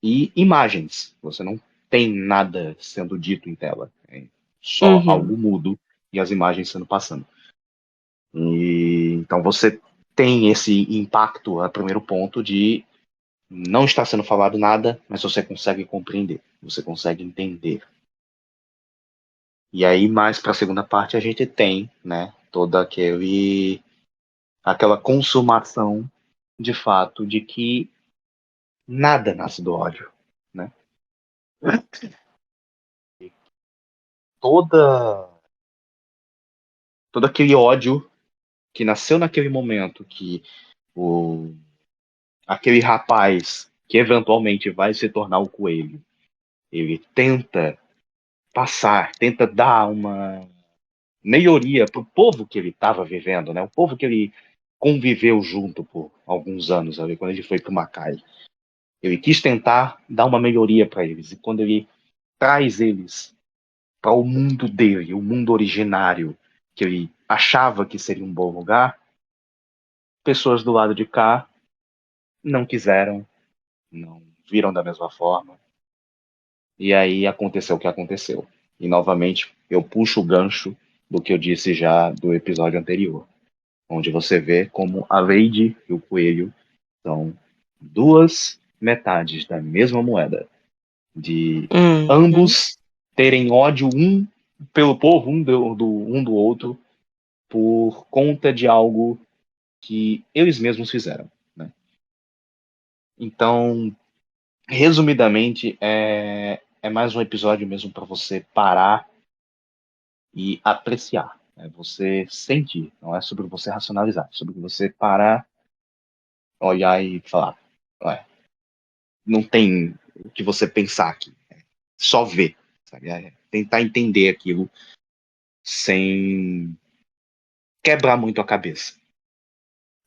[SPEAKER 2] e imagens. Você não tem nada sendo dito em tela, é só algo mudo e as imagens sendo passando. E então você tem esse impacto, a primeiro ponto, de não estar sendo falado nada, mas você consegue compreender, você consegue entender. E aí, mais para a segunda parte, a gente tem, né, toda aquela consumação de fato de que nada nasce do ódio, né? Toda todo aquele ódio que nasceu naquele momento, que aquele rapaz que eventualmente vai se tornar o coelho, ele tenta passar, tenta dar uma melhoria para o povo que ele estava vivendo, né? O povo que ele conviveu junto por alguns anos, ali, quando ele foi para o Mackay. Ele quis tentar dar uma melhoria para eles, e quando ele traz eles para o mundo dele, o mundo originário, que ele achava que seria um bom lugar, pessoas do lado de cá não quiseram, não viram da mesma forma. E aí aconteceu o que aconteceu. E novamente eu puxo o gancho do que eu disse já do episódio anterior, onde você vê como a Lady e o coelho são duas metades da mesma moeda, de ambos terem ódio um pelo povo, um do outro, por conta de algo que eles mesmos fizeram, né? Então, resumidamente, é mais um episódio mesmo para você parar e apreciar. É você sentir, não é sobre você racionalizar, é sobre você parar, olhar e falar, ué, não tem o que você pensar aqui, é só ver, sabe? É tentar entender aquilo sem quebrar muito a cabeça.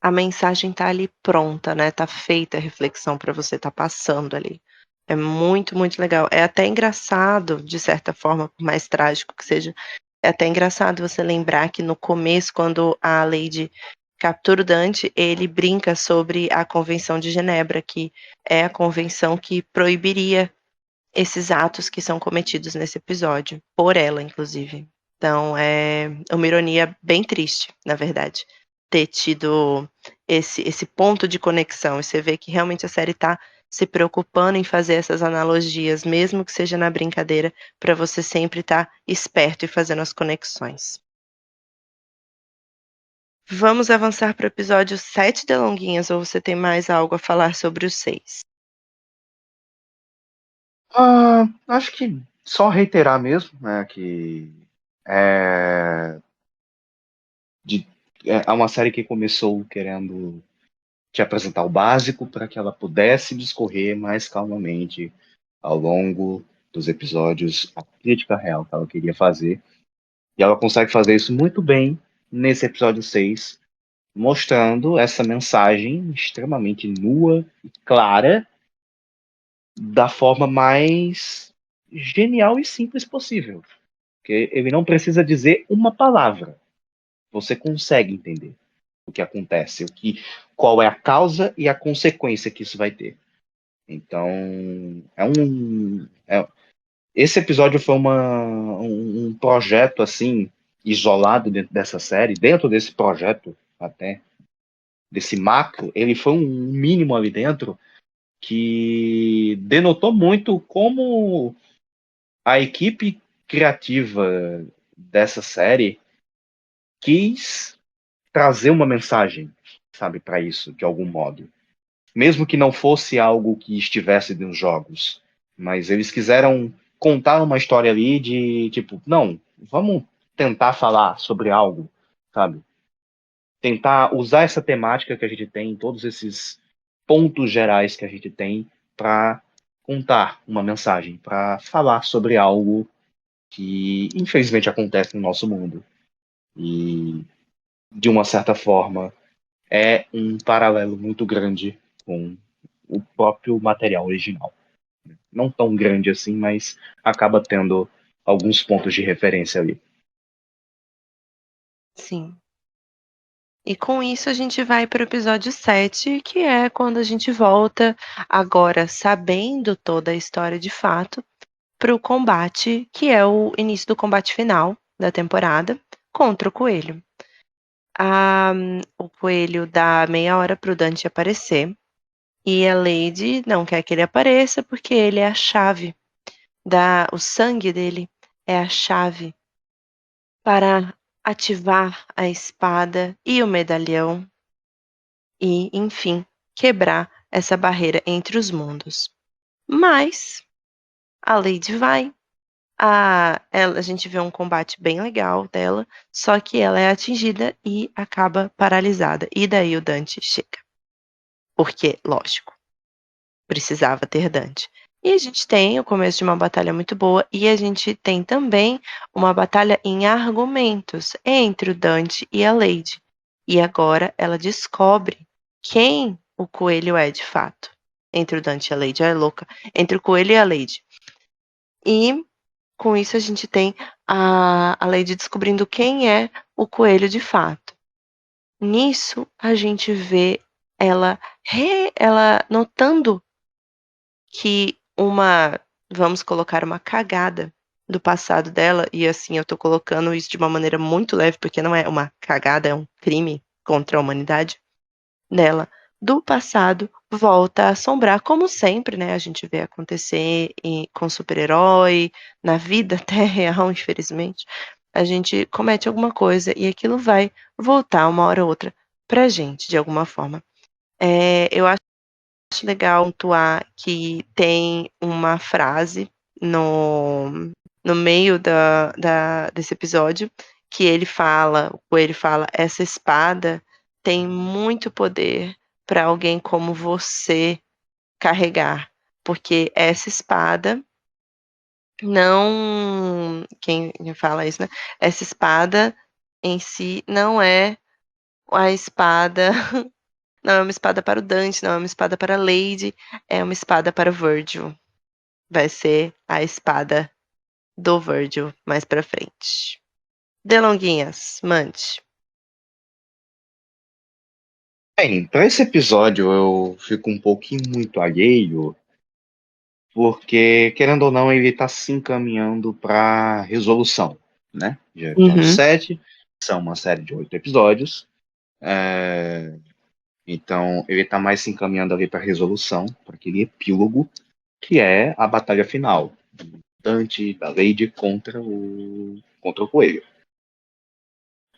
[SPEAKER 1] A mensagem tá ali pronta, né, tá feita a reflexão para você, tá passando ali. É muito, muito legal. É até engraçado, de certa forma, por mais trágico que seja, é até engraçado você lembrar que no começo, quando a Lady captura o Dante, ele brinca sobre a Convenção de Genebra, que é a convenção que proibiria esses atos que são cometidos nesse episódio, por ela, inclusive. Então, é uma ironia bem triste, na verdade, ter tido esse ponto de conexão. E você vê que realmente a série está se preocupando em fazer essas analogias, mesmo que seja na brincadeira, para você sempre estar esperto e fazendo as conexões. Vamos avançar para o episódio 7, Delonguinhas, ou você tem mais algo a falar sobre o 6?
[SPEAKER 2] Acho que só reiterar mesmo, né, que é, é uma série que começou querendo te apresentar o básico para que ela pudesse discorrer mais calmamente ao longo dos episódios a crítica real que ela queria fazer. E ela consegue fazer isso muito bem nesse episódio 6, mostrando essa mensagem extremamente nua e clara da forma mais genial e simples possível. Porque ele não precisa dizer uma palavra. Você consegue entender o que acontece, qual é a causa e a consequência que isso vai ter. Então, esse episódio foi um projeto assim isolado dentro dessa série, dentro desse projeto até desse macro, ele foi um mínimo ali dentro que denotou muito como a equipe criativa dessa série quis trazer uma mensagem, sabe, para isso, de algum modo. Mesmo que não fosse algo que estivesse nos jogos, mas eles quiseram contar uma história ali de, tipo, não, vamos tentar falar sobre algo, sabe? Tentar usar essa temática que a gente tem, todos esses pontos gerais que a gente tem, para contar uma mensagem, para falar sobre algo que infelizmente acontece no nosso mundo. E, de uma certa forma, é um paralelo muito grande com o próprio material original. Não tão grande assim, mas acaba tendo alguns pontos de referência ali.
[SPEAKER 1] Sim. E com isso a gente vai para o episódio 7, que é quando a gente volta, agora sabendo toda a história de fato, para o combate, que é o início do combate final da temporada, contra o coelho. O coelho dá meia hora para o Dante aparecer, e a Lady não quer que ele apareça porque ele é a chave, o sangue dele é a chave para ativar a espada e o medalhão e, enfim, quebrar essa barreira entre os mundos. Mas a Lady vai, a gente vê um combate bem legal dela, só que ela é atingida e acaba paralisada. E daí o Dante chega. Porque, lógico, precisava ter Dante. E a gente tem o começo de uma batalha muito boa, e a gente tem também uma batalha em argumentos entre o Dante e a Lady. E agora ela descobre quem o coelho é de fato. Entre o Dante e a Lady, é louca. Entre o coelho e a Lady. E com isso a gente tem a Lady descobrindo quem é o coelho de fato. Nisso a gente vê ela notando que vamos colocar uma cagada do passado dela, e assim eu tô colocando isso de uma maneira muito leve, porque não é uma cagada, é um crime contra a humanidade dela, do passado, volta a assombrar, como sempre, né? A gente vê acontecer com super-herói, na vida até real, infelizmente. A gente comete alguma coisa e aquilo vai voltar uma hora ou outra pra gente, de alguma forma. Eu acho legal pontuar que tem uma frase no meio desse episódio que o Coelho fala, essa espada tem muito poder para alguém como você carregar, porque essa espada não, quem fala isso, né? Essa espada em si não é a espada não é uma espada para o Dante, não é uma espada para a Lady, é uma espada para o Virgil. Vai ser a espada do Virgil mais pra frente. Delonguinhas, mande.
[SPEAKER 2] Bem, para esse episódio eu fico um pouquinho muito alheio, porque, querendo ou não, ele está se encaminhando para resolução, né? De episódio
[SPEAKER 1] Uhum.
[SPEAKER 2] 7, são uma série de 8 episódios. Então, ele está mais se encaminhando ali para resolução, para aquele epílogo, que é a batalha final. Dante, da Lady contra o coelho.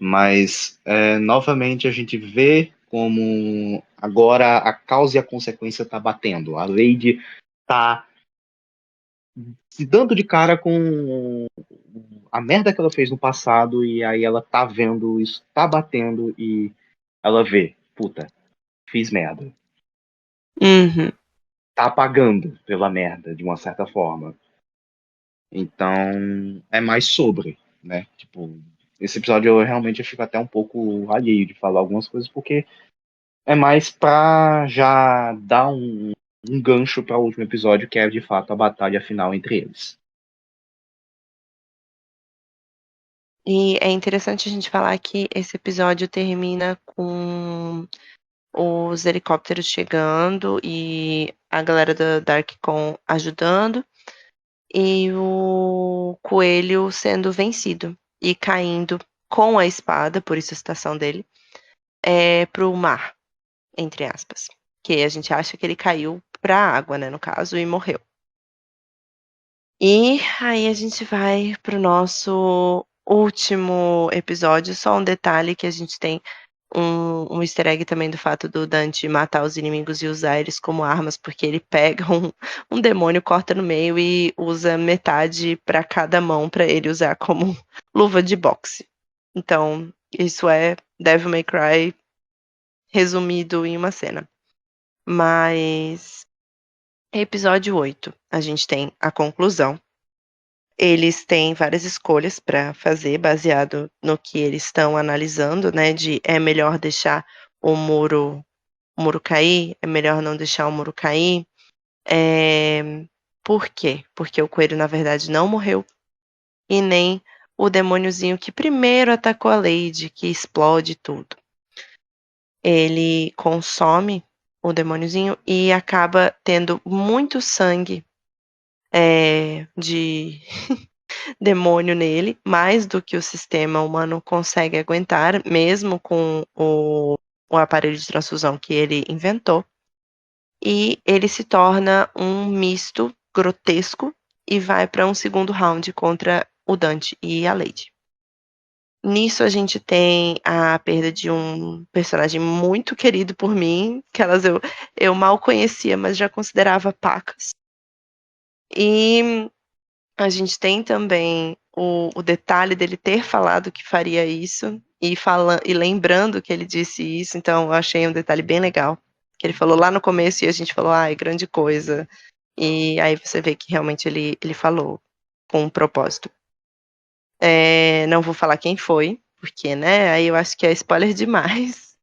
[SPEAKER 2] Mas, novamente, a gente vê como agora a causa e a consequência tá batendo. A Lady tá se dando de cara com a merda que ela fez no passado e aí ela tá vendo isso, tá batendo e ela vê, puta, fiz merda.
[SPEAKER 1] Uhum.
[SPEAKER 2] Tá pagando pela merda, de uma certa forma. Então, é mais sobre, né? Tipo, esse episódio eu realmente fico até um pouco alheio de falar algumas coisas, porque é mais pra já dar um gancho para o último episódio, que é de fato a batalha final entre eles.
[SPEAKER 1] E é interessante a gente falar que esse episódio termina com os helicópteros chegando e a galera da Darkcon ajudando e o coelho sendo vencido e caindo com a espada, por isso a citação dele, pro mar, entre aspas. Que a gente acha que ele caiu pra água, né, no caso, e morreu. E aí a gente vai pro nosso último episódio, só um detalhe que a gente tem um easter egg também do fato do Dante matar os inimigos e usar eles como armas, porque ele pega um demônio, corta no meio e usa metade para cada mão para ele usar como luva de boxe. Então, isso é Devil May Cry resumido em uma cena. Mas episódio 8, a gente tem a conclusão. Eles têm várias escolhas para fazer, baseado no que eles estão analisando, né? De é melhor deixar o muro cair, é melhor não deixar o muro cair. Por quê? Porque o coelho, na verdade, não morreu. E nem o demôniozinho que primeiro atacou a Lady, que explode tudo. Ele consome o demôniozinho e acaba tendo muito sangue de demônio nele, mais do que o sistema humano consegue aguentar, mesmo com o aparelho de transfusão que ele inventou. E ele se torna um misto grotesco e vai para um segundo round contra o Dante e a Lady. Nisso a gente tem a perda de um personagem muito querido por mim, que eu mal conhecia, mas já considerava pacas. E a gente tem também o detalhe dele ter falado que faria isso e lembrando que ele disse isso, então eu achei um detalhe bem legal. Que ele falou lá no começo e a gente falou, ai, grande coisa. E aí você vê que realmente ele falou com um propósito. Não vou falar quem foi, porque, né, aí eu acho que é spoiler demais.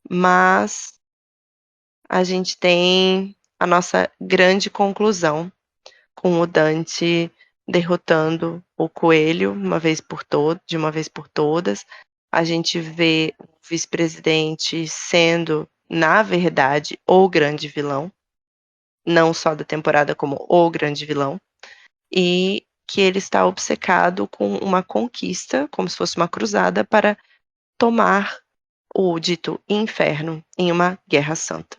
[SPEAKER 1] Mas a gente tem a nossa grande conclusão com o Dante derrotando o coelho de uma vez por todas. A gente vê o vice-presidente sendo, na verdade, o grande vilão, não só da temporada, como o grande vilão, e que ele está obcecado com uma conquista, como se fosse uma cruzada, para tomar o dito inferno em uma guerra santa.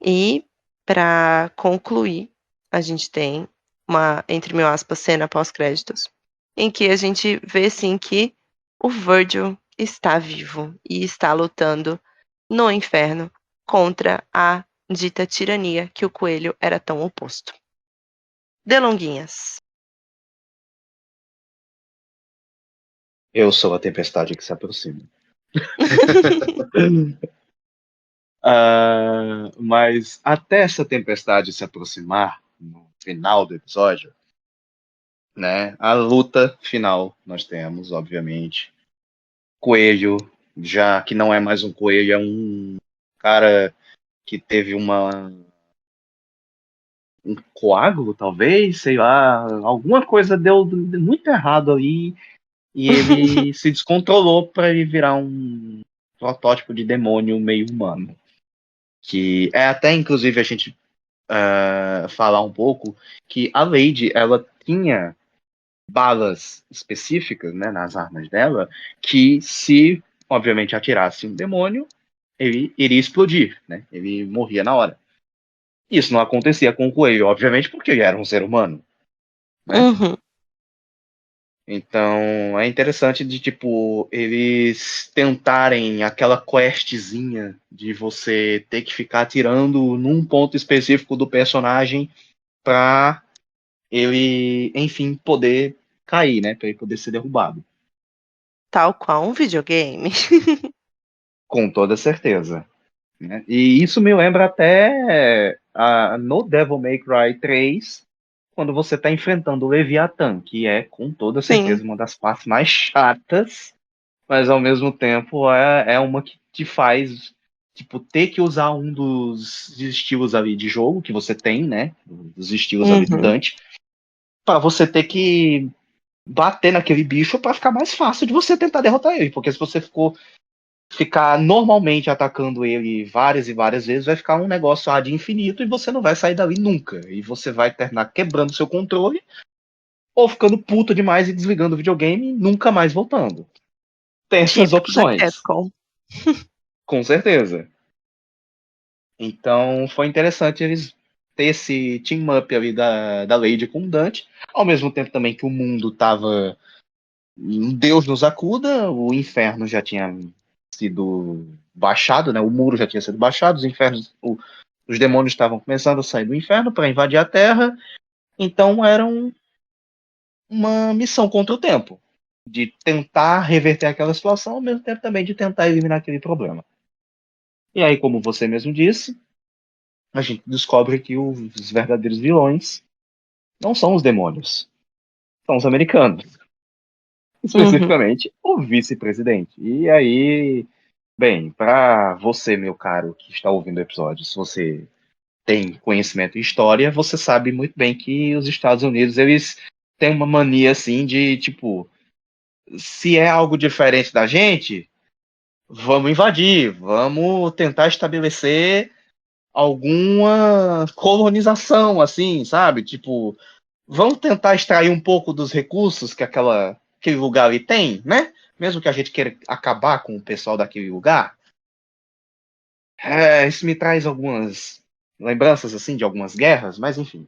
[SPEAKER 1] E, para concluir, a gente tem uma, entre mil aspas, cena pós-créditos, em que a gente vê, sim, que o Virgil está vivo e está lutando no inferno contra a dita tirania que o coelho era tão oposto. Delonguinhas.
[SPEAKER 2] Eu sou a tempestade que se aproxima. Mas até essa tempestade se aproximar, no final do episódio, né? A luta final nós temos, obviamente. Coelho, já que não é mais um coelho, é um cara que teve um coágulo, talvez, sei lá, alguma coisa deu muito errado ali e ele se descontrolou para ele virar um protótipo de demônio meio humano. Que é até, inclusive, a gente falar um pouco que a Lady, ela tinha balas específicas, né, nas armas dela, que se, obviamente, atirasse um demônio, ele iria explodir, né? Ele morria na hora. Isso não acontecia com o coelho, obviamente, porque ele era um ser humano, né?
[SPEAKER 1] Uhum.
[SPEAKER 2] Então é interessante de tipo eles tentarem aquela questzinha de você ter que ficar atirando num ponto específico do personagem pra ele, enfim, poder cair, né? Pra ele poder ser derrubado.
[SPEAKER 1] Tal qual um videogame.
[SPEAKER 2] Com toda certeza. Né? E isso me lembra até no Devil May Cry 3, quando você está enfrentando o Leviatã, que é com toda
[SPEAKER 1] Sim.
[SPEAKER 2] certeza uma das partes mais chatas, mas ao mesmo tempo é uma que te faz tipo ter que usar um dos estilos ali de jogo que você tem, né? Dos estilos ali do
[SPEAKER 1] Uhum.
[SPEAKER 2] Dante, para você ter que bater naquele bicho para ficar mais fácil de você tentar derrotar ele, porque se você ficar normalmente atacando ele várias e várias vezes, vai ficar um negócio de infinito e você não vai sair dali nunca. E você vai terminar quebrando seu controle ou ficando puto demais e desligando o videogame e nunca mais voltando. Tem essas
[SPEAKER 1] Típico da
[SPEAKER 2] opções,
[SPEAKER 1] Capcom.
[SPEAKER 2] com certeza. Então foi interessante eles ter esse team up ali da Lady com o Dante, ao mesmo tempo também que o mundo tava Deus nos acuda, o inferno já tinha sido baixado, né? O muro já tinha sido baixado, os demônios estavam começando a sair do inferno para invadir a Terra, então era uma missão contra o tempo, de tentar reverter aquela situação, ao mesmo tempo também de tentar eliminar aquele problema. E aí, como você mesmo disse, a gente descobre que os verdadeiros vilões não são os demônios, são os americanos,
[SPEAKER 1] Uhum.
[SPEAKER 2] especificamente o vice-presidente. E aí, bem, para você, meu caro, que está ouvindo o episódio, se você tem conhecimento em história, você sabe muito bem que os Estados Unidos, eles têm uma mania assim de, tipo, se é algo diferente da gente, vamos invadir, vamos tentar estabelecer alguma colonização, assim, sabe? Tipo, vamos tentar extrair um pouco dos recursos que aquele lugar ali tem, né? Mesmo que a gente queira acabar com o pessoal daquele lugar. Isso me traz algumas lembranças, assim, de algumas guerras, mas enfim.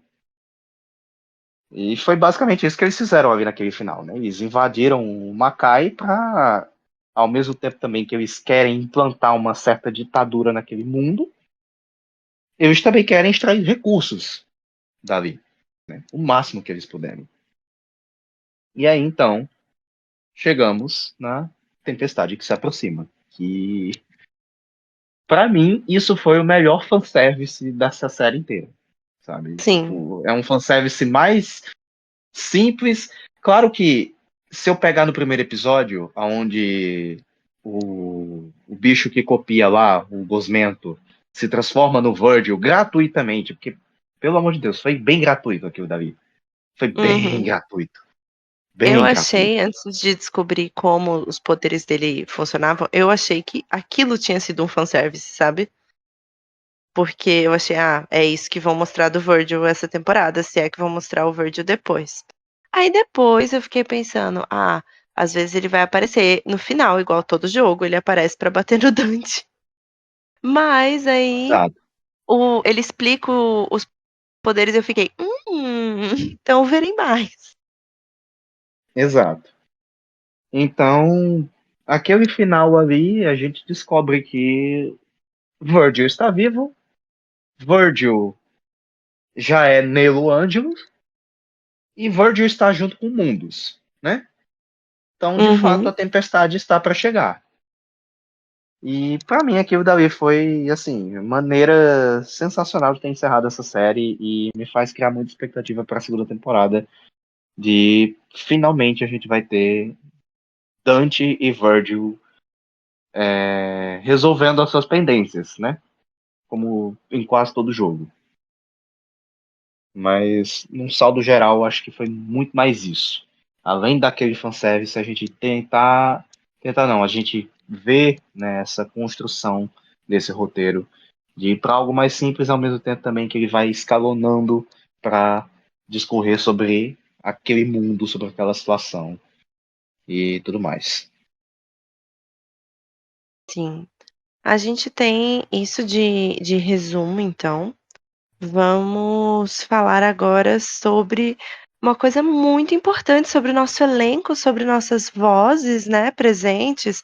[SPEAKER 2] E foi basicamente isso que eles fizeram ali naquele final, né? Eles invadiram o Macai para, ao mesmo tempo também que eles querem implantar uma certa ditadura naquele mundo, eles também querem extrair recursos dali, né? O máximo que eles puderem. E aí, então, chegamos na tempestade que se aproxima. Que, para mim, isso foi o melhor fanservice dessa série inteira, sabe?
[SPEAKER 1] Sim.
[SPEAKER 2] Tipo, é um fanservice mais simples. Claro que se eu pegar no primeiro episódio, onde o bicho que copia lá, o Gosmento, se transforma no Virgil gratuitamente, porque, pelo amor de Deus, foi bem gratuito aquilo dali. Foi bem
[SPEAKER 1] Uhum.
[SPEAKER 2] gratuito.
[SPEAKER 1] Eu
[SPEAKER 2] Bem gratuito.
[SPEAKER 1] achei, antes de descobrir como os poderes dele funcionavam, eu achei que aquilo tinha sido um fanservice, sabe? Porque eu achei, é isso que vão mostrar do Virgil essa temporada, se é que vão mostrar o Virgil depois. Aí depois eu fiquei pensando, às vezes ele vai aparecer no final, igual todo jogo, ele aparece pra bater no Dante. Mas aí
[SPEAKER 2] Exato.
[SPEAKER 1] ele explica os poderes e eu fiquei, então verem mais.
[SPEAKER 2] Exato. Então, aquele final ali, a gente descobre que Virgil está vivo, Virgil já é Nelo Ângelus, e Virgil está junto com Mundus, né? Então, de fato,
[SPEAKER 1] Uhum.
[SPEAKER 2] a tempestade está para chegar. E para mim aquilo dali foi, assim, maneira sensacional de ter encerrado essa série e me faz criar muita expectativa para a segunda temporada de finalmente a gente vai ter Dante e Virgil resolvendo as suas pendências, né? Como em quase todo jogo. Mas, num saldo geral, acho que foi muito mais isso. Além daquele fanservice, a gente tentar não, a gente vê, né, essa construção desse roteiro de ir para algo mais simples, ao mesmo tempo também que ele vai escalonando para discorrer sobre aquele mundo, sobre aquela situação e tudo mais.
[SPEAKER 1] Sim. A gente tem isso de resumo, então. Vamos falar agora sobre uma coisa muito importante sobre o nosso elenco, sobre nossas vozes, né, presentes.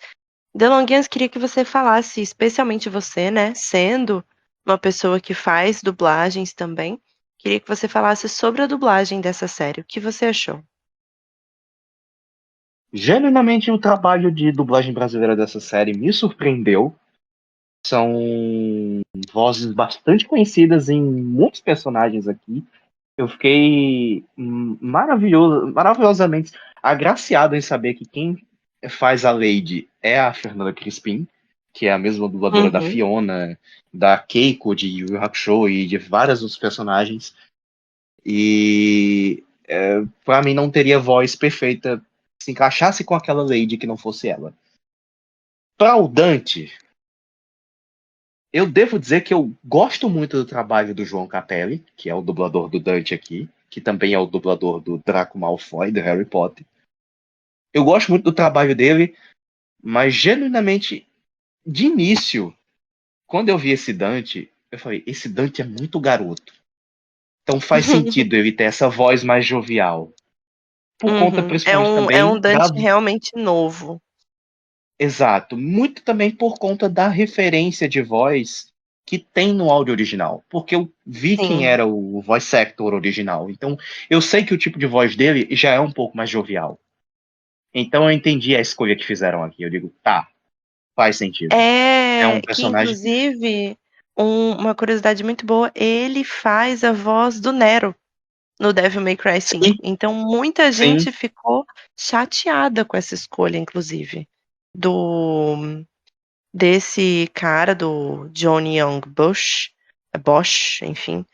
[SPEAKER 1] Delonguinhas, queria que você falasse, especialmente você, né, sendo uma pessoa que faz dublagens também, queria que você falasse sobre a dublagem dessa série. O que você achou?
[SPEAKER 2] Genuinamente, o trabalho de dublagem brasileira dessa série me surpreendeu. São vozes bastante conhecidas em muitos personagens aqui. Eu fiquei maravilhosamente agraciado em saber que quem faz a Lady é a Fernanda Crispim, que é a mesma dubladora da
[SPEAKER 1] Uhum.
[SPEAKER 2] Fiona, da Keiko de Yu Yu Hakusho e de vários outros personagens. E para mim não teria voz perfeita se encaixasse com aquela Lady que não fosse ela. Para o Dante, eu devo dizer que eu gosto muito do trabalho do João Capelli, que é o dublador do Dante aqui, que também é o dublador do Draco Malfoy, do Harry Potter. Eu gosto muito do trabalho dele, mas genuinamente, de início, quando eu vi esse Dante, eu falei, esse Dante é muito garoto. Então faz sentido ele ter essa voz mais jovial. Por conta
[SPEAKER 1] Uhum.
[SPEAKER 2] principalmente
[SPEAKER 1] É um
[SPEAKER 2] também da.
[SPEAKER 1] Dante realmente novo.
[SPEAKER 2] Exato. Muito também por conta da referência de voz que tem no áudio original. Porque eu vi quem
[SPEAKER 1] Sim.
[SPEAKER 2] era o voice actor original. Então eu sei que o tipo de voz dele já é um pouco mais jovial. Então eu entendi a escolha que fizeram aqui. Eu digo, tá, faz sentido. É um
[SPEAKER 1] É, que
[SPEAKER 2] personagem.
[SPEAKER 1] inclusive, uma curiosidade muito boa, ele faz a voz do Nero no Devil May Cry
[SPEAKER 2] Sim,
[SPEAKER 1] 5. Então, muita
[SPEAKER 2] sim,
[SPEAKER 1] gente ficou chateada com essa escolha, inclusive, do desse cara, do Johnny Young Bosch, enfim,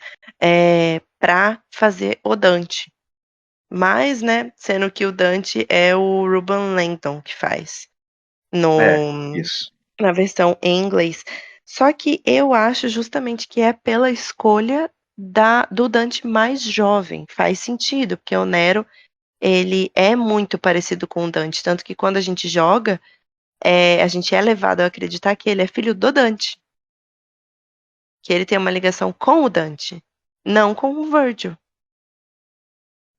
[SPEAKER 1] para fazer o Dante. Mas, né, sendo que o Dante é o Ruben Langdon que faz no
[SPEAKER 2] isso.
[SPEAKER 1] na versão em inglês. Só que eu acho justamente que é pela escolha do Dante mais jovem. Faz sentido, porque o Nero, ele é muito parecido com o Dante, tanto que quando a gente joga, a gente é levado a acreditar que ele é filho do Dante, que ele tem uma ligação com o Dante, não com o Virgil,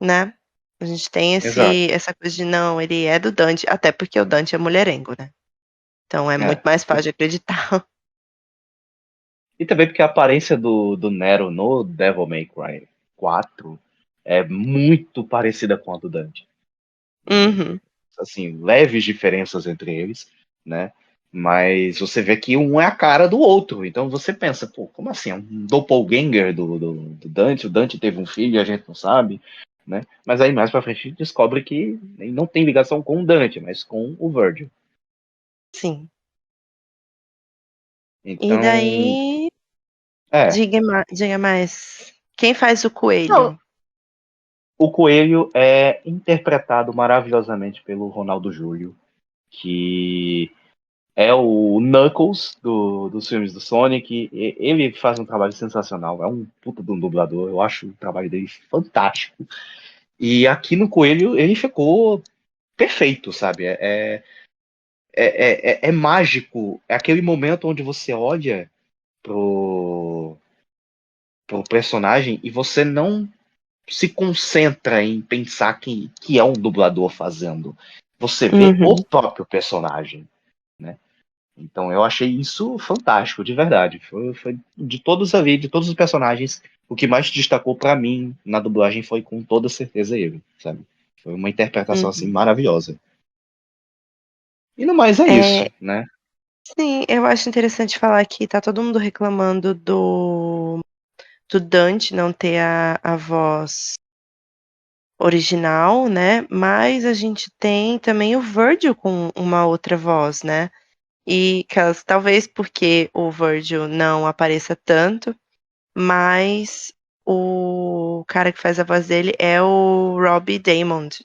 [SPEAKER 1] né? A gente tem
[SPEAKER 2] Exato.
[SPEAKER 1] essa coisa de não, ele é do Dante, até porque o Dante é mulherengo, né? Então é muito
[SPEAKER 2] É.
[SPEAKER 1] mais fácil de acreditar.
[SPEAKER 2] E também porque a aparência do Nero no Devil May Cry 4 é muito parecida com a do Dante.
[SPEAKER 1] Uhum.
[SPEAKER 2] Assim, leves diferenças entre eles, né? Mas você vê que um é a cara do outro. Então você pensa, pô, como assim? É um doppelganger do Dante? O Dante teve um filho e a gente não sabe, né? Mas aí mais pra frente a gente descobre que ele não tem ligação com o Dante, mas com o Virgil.
[SPEAKER 1] Sim. E
[SPEAKER 2] Então,
[SPEAKER 1] daí,
[SPEAKER 2] é.
[SPEAKER 1] diga mais. Quem faz o
[SPEAKER 2] Não,
[SPEAKER 1] coelho?
[SPEAKER 2] o Coelho é interpretado maravilhosamente pelo Ronaldo Júlio, que é o Knuckles dos filmes do Sonic. Ele faz um trabalho sensacional, é um puta de um dublador, eu acho o trabalho dele fantástico. E aqui no Coelho ele ficou perfeito, sabe? É mágico, é aquele momento onde você olha pro, pro personagem e você não se concentra em pensar que é um dublador fazendo. Você vê o
[SPEAKER 1] Uhum.
[SPEAKER 2] próprio personagem, né? Então eu achei isso fantástico, de verdade. Foi de todos ali, de todos os personagens, o que mais destacou pra mim na dublagem foi com toda certeza ele, sabe? Foi uma interpretação assim
[SPEAKER 1] Uhum.
[SPEAKER 2] maravilhosa. E no mais é
[SPEAKER 1] É,
[SPEAKER 2] isso, né?
[SPEAKER 1] sim, eu acho interessante falar que tá todo mundo reclamando do Dante não ter a voz original, né? Mas a gente tem também o Virgil com uma outra voz, né? E talvez porque o Virgil não apareça tanto, mas o cara que faz a voz dele é o Robbie Daymond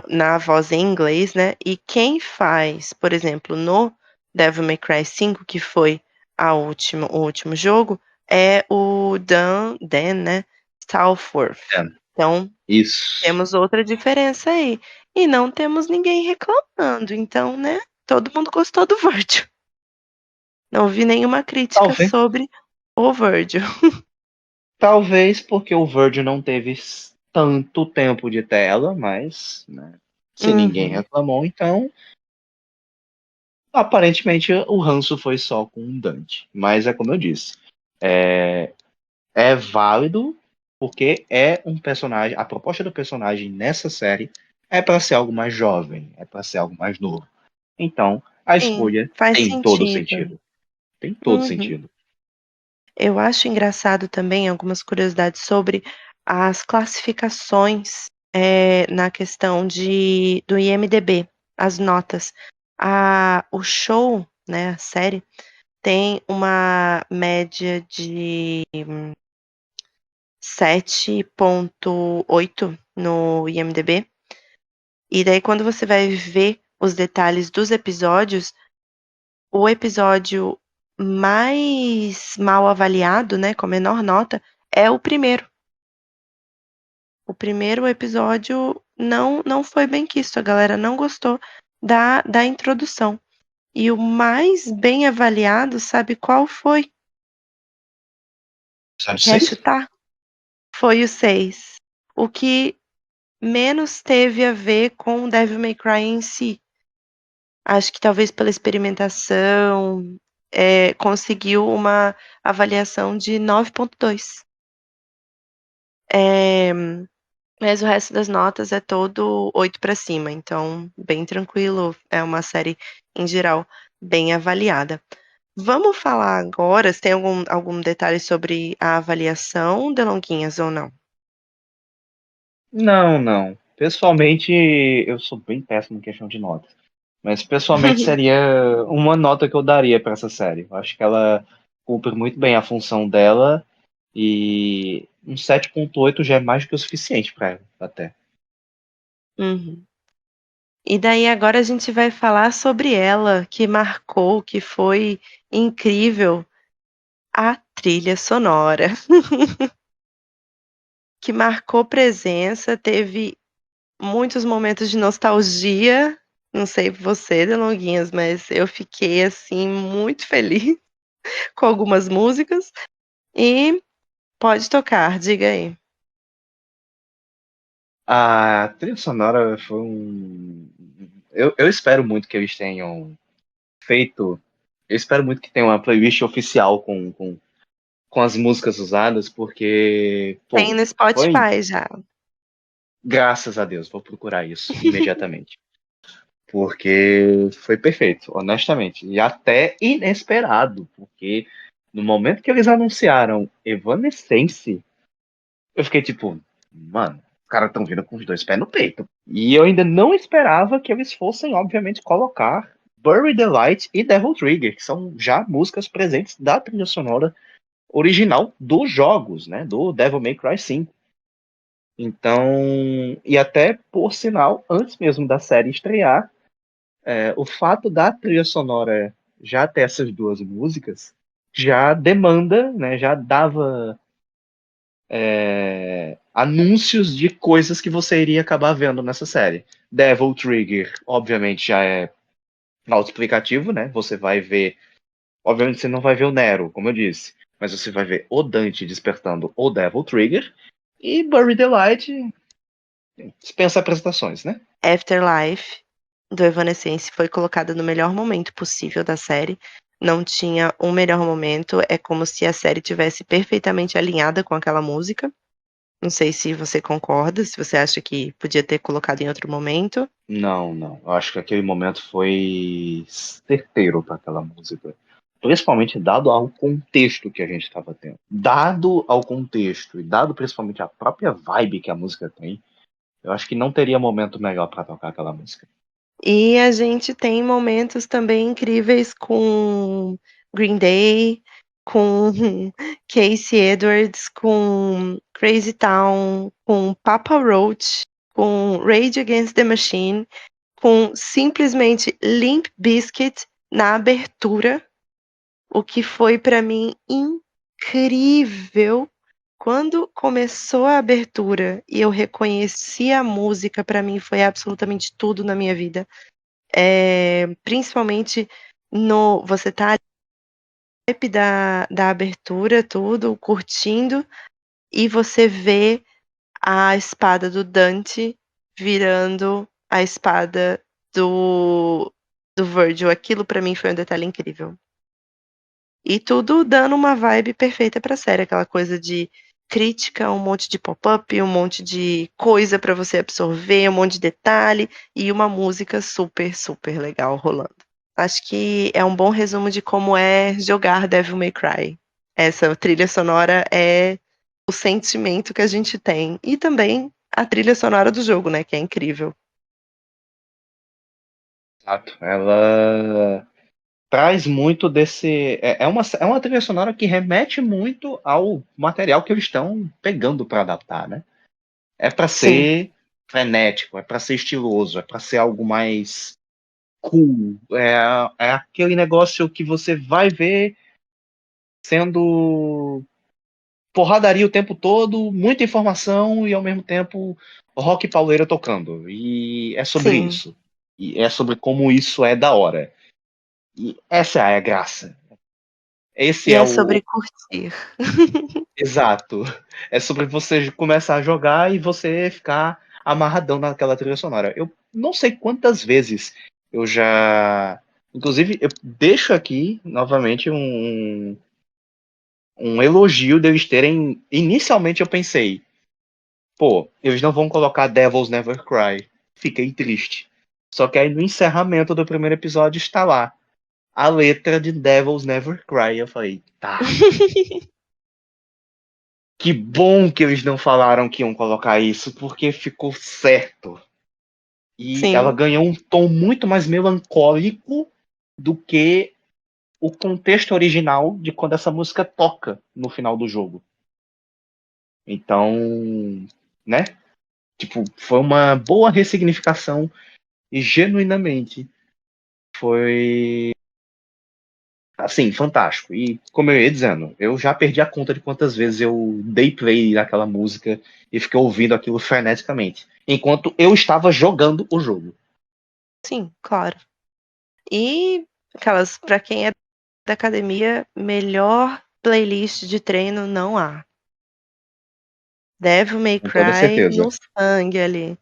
[SPEAKER 1] na voz em inglês, né? E quem faz, por exemplo, no Devil May Cry 5, que foi o último jogo, é o Dan, né? Southworth.
[SPEAKER 2] É,
[SPEAKER 1] Então,
[SPEAKER 2] isso.
[SPEAKER 1] temos outra diferença aí. E não temos ninguém reclamando. Então, né? Todo mundo gostou do Virgil. Não vi nenhuma crítica
[SPEAKER 2] Talvez,
[SPEAKER 1] sobre o Virgil.
[SPEAKER 2] Talvez porque o Virgil não teve tanto tempo de tela, mas, né, se ninguém
[SPEAKER 1] Uhum.
[SPEAKER 2] reclamou, então aparentemente o ranço foi só com o Dante. Mas é como eu disse, é válido porque é um personagem, a proposta do personagem nessa série é para ser algo mais jovem, é para ser algo mais novo. Então, a
[SPEAKER 1] Sim,
[SPEAKER 2] escolha
[SPEAKER 1] faz
[SPEAKER 2] tem todo
[SPEAKER 1] sentido.
[SPEAKER 2] sentido. Tem todo
[SPEAKER 1] Uhum.
[SPEAKER 2] sentido.
[SPEAKER 1] Eu acho engraçado também algumas curiosidades sobre as classificações, na questão do IMDb, as notas. O show, né, a série, tem uma média de 7,8 no IMDb, e daí quando você vai ver os detalhes dos episódios, o episódio mais mal avaliado, né, com a menor nota, é o primeiro. O primeiro episódio não foi bem quisto, a galera não gostou da introdução. E o mais bem avaliado, sabe qual foi?
[SPEAKER 2] Episódio
[SPEAKER 1] Quer
[SPEAKER 2] 6?
[SPEAKER 1] chutar? Foi o 6. O que menos teve a ver com Devil May Cry em si. Acho que talvez pela experimentação, conseguiu uma avaliação de 9,2. É, mas o resto das notas é todo 8 para cima, então bem tranquilo. É uma série, em geral, bem avaliada. Vamos falar agora se tem algum detalhe sobre a avaliação, Delonguinhas, ou não?
[SPEAKER 2] Não, não. Pessoalmente, eu sou bem péssimo em questão de notas. Mas pessoalmente seria uma nota que eu daria para essa série. Eu acho que ela cumpre muito bem a função dela e um 7,8 já é mais do que o suficiente para ela, até.
[SPEAKER 1] Uhum. E daí agora a gente vai falar sobre ela, que marcou, que foi incrível, a trilha sonora, que marcou presença, teve muitos momentos de nostalgia. Não sei você, Delonguinhas, mas eu fiquei assim muito feliz com algumas músicas. E pode tocar, diga aí.
[SPEAKER 2] A trilha sonora foi um. Eu espero muito que eles tenham feito. Eu espero muito que tenha uma playlist oficial com as músicas usadas, porque,
[SPEAKER 1] Tem
[SPEAKER 2] pô,
[SPEAKER 1] no
[SPEAKER 2] foi.
[SPEAKER 1] Spotify já.
[SPEAKER 2] Graças a Deus, vou procurar isso imediatamente. Porque foi perfeito, honestamente. E até inesperado, porque no momento que eles anunciaram Evanescence, eu fiquei tipo, mano, os caras estão vindo com os dois pés no peito. E eu ainda não esperava que eles fossem, obviamente, colocar Bury the Light e Devil Trigger, que são já músicas presentes da trilha sonora original dos jogos, né? Do Devil May Cry 5. Então, e até por sinal, antes mesmo da série estrear, o fato da trilha sonora já ter essas duas músicas já demanda, né? Já dava anúncios de coisas que você iria acabar vendo nessa série. Devil Trigger, obviamente, já é autoexplicativo, né? Você vai ver. Obviamente, você não vai ver o Nero, como eu disse, mas você vai ver o Dante despertando o Devil Trigger. E Bury the Light dispensa apresentações, né?
[SPEAKER 1] Afterlife, do Evanescence, foi colocada no melhor momento possível da série. Não tinha um melhor momento. É como se a série tivesse perfeitamente alinhada com aquela música. Não sei se você concorda, se você acha que podia ter colocado em outro momento.
[SPEAKER 2] Não, não. Eu acho que aquele momento foi certeiro para aquela música. Principalmente dado ao contexto que a gente estava tendo. Dado ao contexto e dado principalmente a própria vibe que a música tem, eu acho que não teria momento melhor para tocar aquela música.
[SPEAKER 1] E a gente tem momentos também incríveis com Green Day, com Casey Edwards, com Crazy Town, com Papa Roach, com Rage Against the Machine, com simplesmente Limp Bizkit na abertura, o que foi para mim incrível. Quando começou a abertura e eu reconheci a música, para mim foi absolutamente tudo na minha vida. Principalmente no você tá da abertura, tudo, curtindo. e você vê a espada do Dante virando a espada do Virgil. Aquilo pra mim foi um detalhe incrível. E tudo dando uma vibe perfeita pra série, aquela coisa de crítica, um monte de pop-up, um monte de coisa pra você absorver, um monte de detalhe e uma música super, super legal rolando. Acho que é um bom resumo de como é jogar Devil May Cry. Essa trilha sonora é o sentimento que a gente tem. E também a trilha sonora do jogo, né? Que é incrível.
[SPEAKER 2] Exato. Ela traz muito desse. É uma trilha sonora que remete muito ao material que eles estão pegando para adaptar, né? É para
[SPEAKER 1] Sim,
[SPEAKER 2] ser frenético, é para ser estiloso, é para ser algo mais cool. É aquele negócio que você vai ver sendo porradaria o tempo todo, muita informação e ao mesmo tempo rock pauleira tocando. E é sobre
[SPEAKER 1] sim.
[SPEAKER 2] isso. E é sobre como isso é da hora. E essa é a graça. Esse
[SPEAKER 1] E
[SPEAKER 2] é
[SPEAKER 1] é
[SPEAKER 2] o
[SPEAKER 1] sobre curtir.
[SPEAKER 2] exato. É sobre você começar a jogar e você ficar amarradão naquela trilha sonora. Eu não sei quantas vezes eu já. Inclusive, eu deixo aqui novamente um elogio deles terem. Inicialmente eu pensei, pô, eles não vão colocar Devil's Never Cry. Fiquei triste. Só que aí no encerramento do primeiro episódio está lá a letra de Devil's Never Cry. Eu falei, tá. Que bom que eles não falaram que iam colocar isso, porque ficou certo. E ela
[SPEAKER 1] Sim,
[SPEAKER 2] ganhou um tom muito mais melancólico do que o contexto original de quando essa música toca no final do jogo. Então, né? Tipo, foi uma boa ressignificação e genuinamente foi assim, fantástico. E como eu ia dizendo, eu já perdi a conta de quantas vezes eu dei play naquela música e fiquei ouvindo aquilo freneticamente, enquanto eu estava jogando o jogo.
[SPEAKER 1] sim, claro. E aquelas, pra quem é da academia, melhor playlist de treino não há. Devil May
[SPEAKER 2] Com toda
[SPEAKER 1] Cry
[SPEAKER 2] certeza.
[SPEAKER 1] no sangue ali.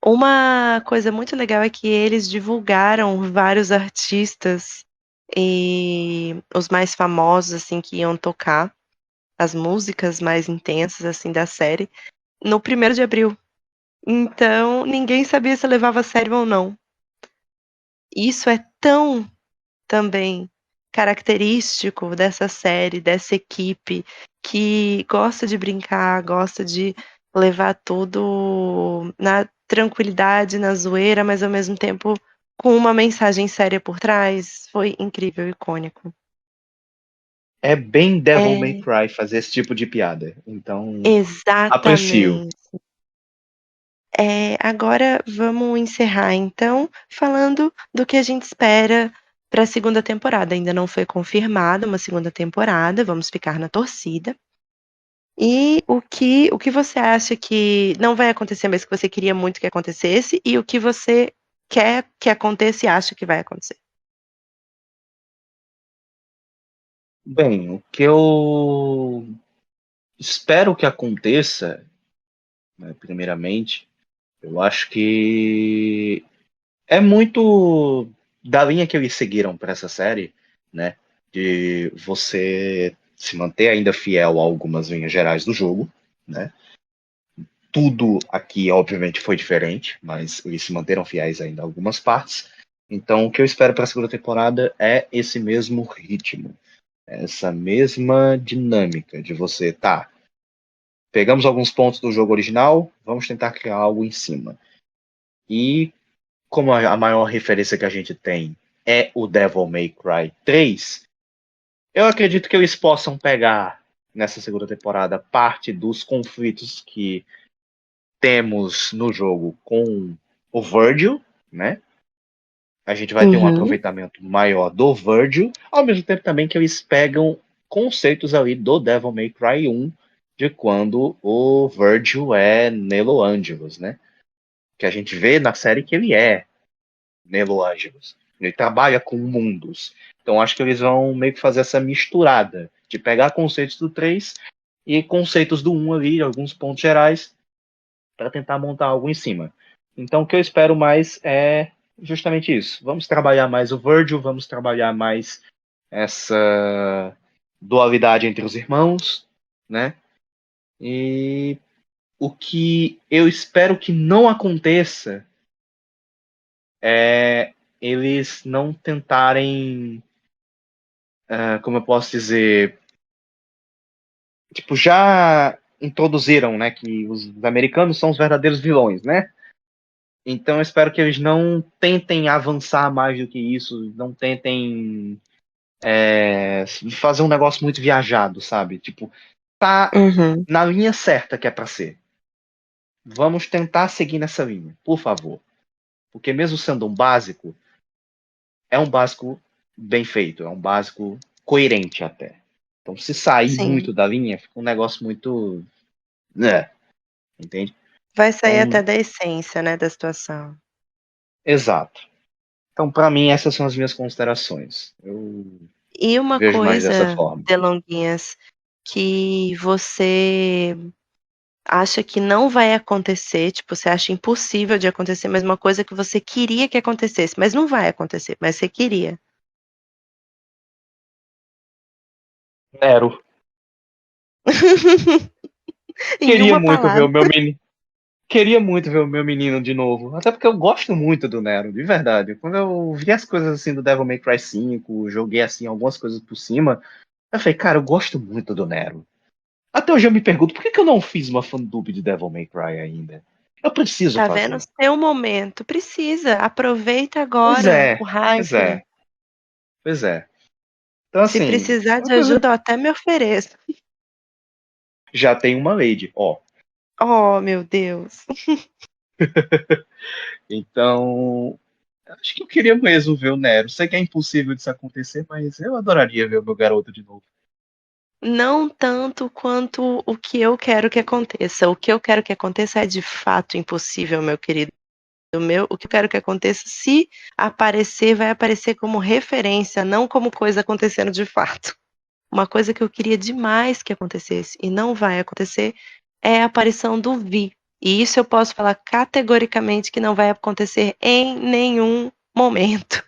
[SPEAKER 1] Uma coisa muito legal é que eles divulgaram vários artistas e os mais famosos assim que iam tocar as músicas mais intensas assim da série no 1º de abril. Então, ninguém sabia se levava a sério ou não. Isso é tão também característico dessa série, dessa equipe que gosta de brincar, gosta de levar tudo na tranquilidade, na zoeira, mas ao mesmo tempo com uma mensagem séria por trás. Foi incrível, icônico.
[SPEAKER 2] É bem Devil May
[SPEAKER 1] É,
[SPEAKER 2] Cry fazer esse tipo de piada. Então, aprecio.
[SPEAKER 1] exatamente. Agora vamos encerrar então falando do que a gente espera para a segunda temporada. Ainda não foi confirmada uma segunda temporada, vamos ficar na torcida. E o que você acha que não vai acontecer, mas que você queria muito que acontecesse, e o que você quer que aconteça e acha que vai acontecer?
[SPEAKER 2] Bem, o que eu espero que aconteça, né, primeiramente, eu acho que é muito da linha que eles seguiram para essa série, né? De você se manter ainda fiel a algumas linhas gerais do jogo, né? Tudo aqui, obviamente, foi diferente, mas eles se manteram fiéis ainda a algumas partes. Então, o que eu espero para a segunda temporada é esse mesmo ritmo, essa mesma dinâmica de você, tá, pegamos alguns pontos do jogo original, vamos tentar criar algo em cima. E como a maior referência que a gente tem é o Devil May Cry 3, eu acredito que eles possam pegar nessa segunda temporada parte dos conflitos que temos no jogo com o Virgil, né? A gente vai ter um
[SPEAKER 1] Uhum.
[SPEAKER 2] aproveitamento maior do Virgil, ao mesmo tempo também que eles pegam conceitos ali do Devil May Cry 1, de quando o Virgil é Nelo Angelos, né? Que a gente vê na série que ele é Nelo Angelos. Ele trabalha com mundos. Então acho que eles vão meio que fazer essa misturada de pegar conceitos do 3 e conceitos do 1 ali, alguns pontos gerais, para tentar montar algo em cima. Então, o que eu espero mais é justamente isso. Vamos trabalhar mais o Virgil, vamos trabalhar mais essa dualidade entre os irmãos, né? E o que eu espero que não aconteça é eles não tentarem, como eu posso dizer, tipo, já introduziram, né, que os americanos são os verdadeiros vilões, né? Então eu espero que eles não tentem avançar mais do que isso, não tentem fazer um negócio muito viajado, sabe? Tipo, tá
[SPEAKER 1] Uhum.
[SPEAKER 2] na linha certa que é pra ser. Vamos tentar seguir nessa linha, por favor. Porque mesmo sendo um básico, é um básico bem feito, é um básico coerente até. Então, se sair
[SPEAKER 1] Sim.
[SPEAKER 2] muito da linha, fica um negócio muito. Né, entende?
[SPEAKER 1] Vai sair
[SPEAKER 2] Então,
[SPEAKER 1] até da essência, né, da situação.
[SPEAKER 2] exato. Então, para mim, essas são as minhas considerações. Eu
[SPEAKER 1] E uma
[SPEAKER 2] vejo mais dessa
[SPEAKER 1] coisa,
[SPEAKER 2] forma.
[SPEAKER 1] Delonguinhas, que você acha que não vai acontecer, tipo, você acha impossível de acontecer, mas uma coisa que você queria que acontecesse, mas não vai acontecer, mas você queria.
[SPEAKER 2] Nero.
[SPEAKER 1] Em
[SPEAKER 2] Queria
[SPEAKER 1] uma
[SPEAKER 2] muito ver
[SPEAKER 1] palavra.
[SPEAKER 2] o meu menino. Queria muito ver o meu menino de novo. Até porque eu gosto muito do Nero, de verdade. Quando eu vi as coisas assim do Devil May Cry 5, joguei assim algumas coisas por cima, eu falei, cara, eu gosto muito do Nero. Até hoje eu me pergunto por que, que eu não fiz uma fandub de Devil May Cry ainda? Eu preciso
[SPEAKER 1] Tá vendo?
[SPEAKER 2] fazer.
[SPEAKER 1] Seu momento. Precisa. Aproveita
[SPEAKER 2] Pois
[SPEAKER 1] agora o
[SPEAKER 2] é, pois
[SPEAKER 1] hype.
[SPEAKER 2] é, pois é. Então,
[SPEAKER 1] Se
[SPEAKER 2] assim,
[SPEAKER 1] precisar
[SPEAKER 2] uma
[SPEAKER 1] de
[SPEAKER 2] coisa.
[SPEAKER 1] ajuda, eu até me ofereço.
[SPEAKER 2] Já tem uma Lady, ó.
[SPEAKER 1] Oh, meu Deus.
[SPEAKER 2] Então, acho que eu queria mesmo ver o Nero. Sei que é impossível disso acontecer, mas eu adoraria ver o meu garoto de novo.
[SPEAKER 1] Não tanto quanto o que eu quero que aconteça. O que eu quero que aconteça é de fato impossível, meu querido. O que eu quero que aconteça, se aparecer, vai aparecer como referência, não como coisa acontecendo de fato. Uma coisa que eu queria demais que acontecesse e não vai acontecer é a aparição do Vi. E isso eu posso falar categoricamente que não vai acontecer em nenhum momento,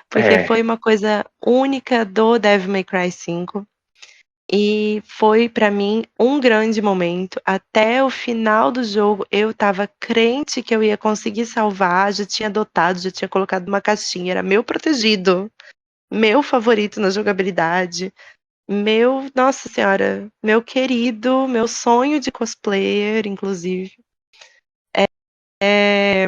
[SPEAKER 1] porque
[SPEAKER 2] É,
[SPEAKER 1] foi uma coisa única do Devil May Cry 5. E foi pra mim um grande momento. Até o final do jogo eu estava crente que eu ia conseguir salvar, já tinha adotado, já tinha colocado numa caixinha, era meu protegido, meu favorito na jogabilidade, meu, nossa senhora, meu querido, meu sonho de cosplayer, inclusive. É,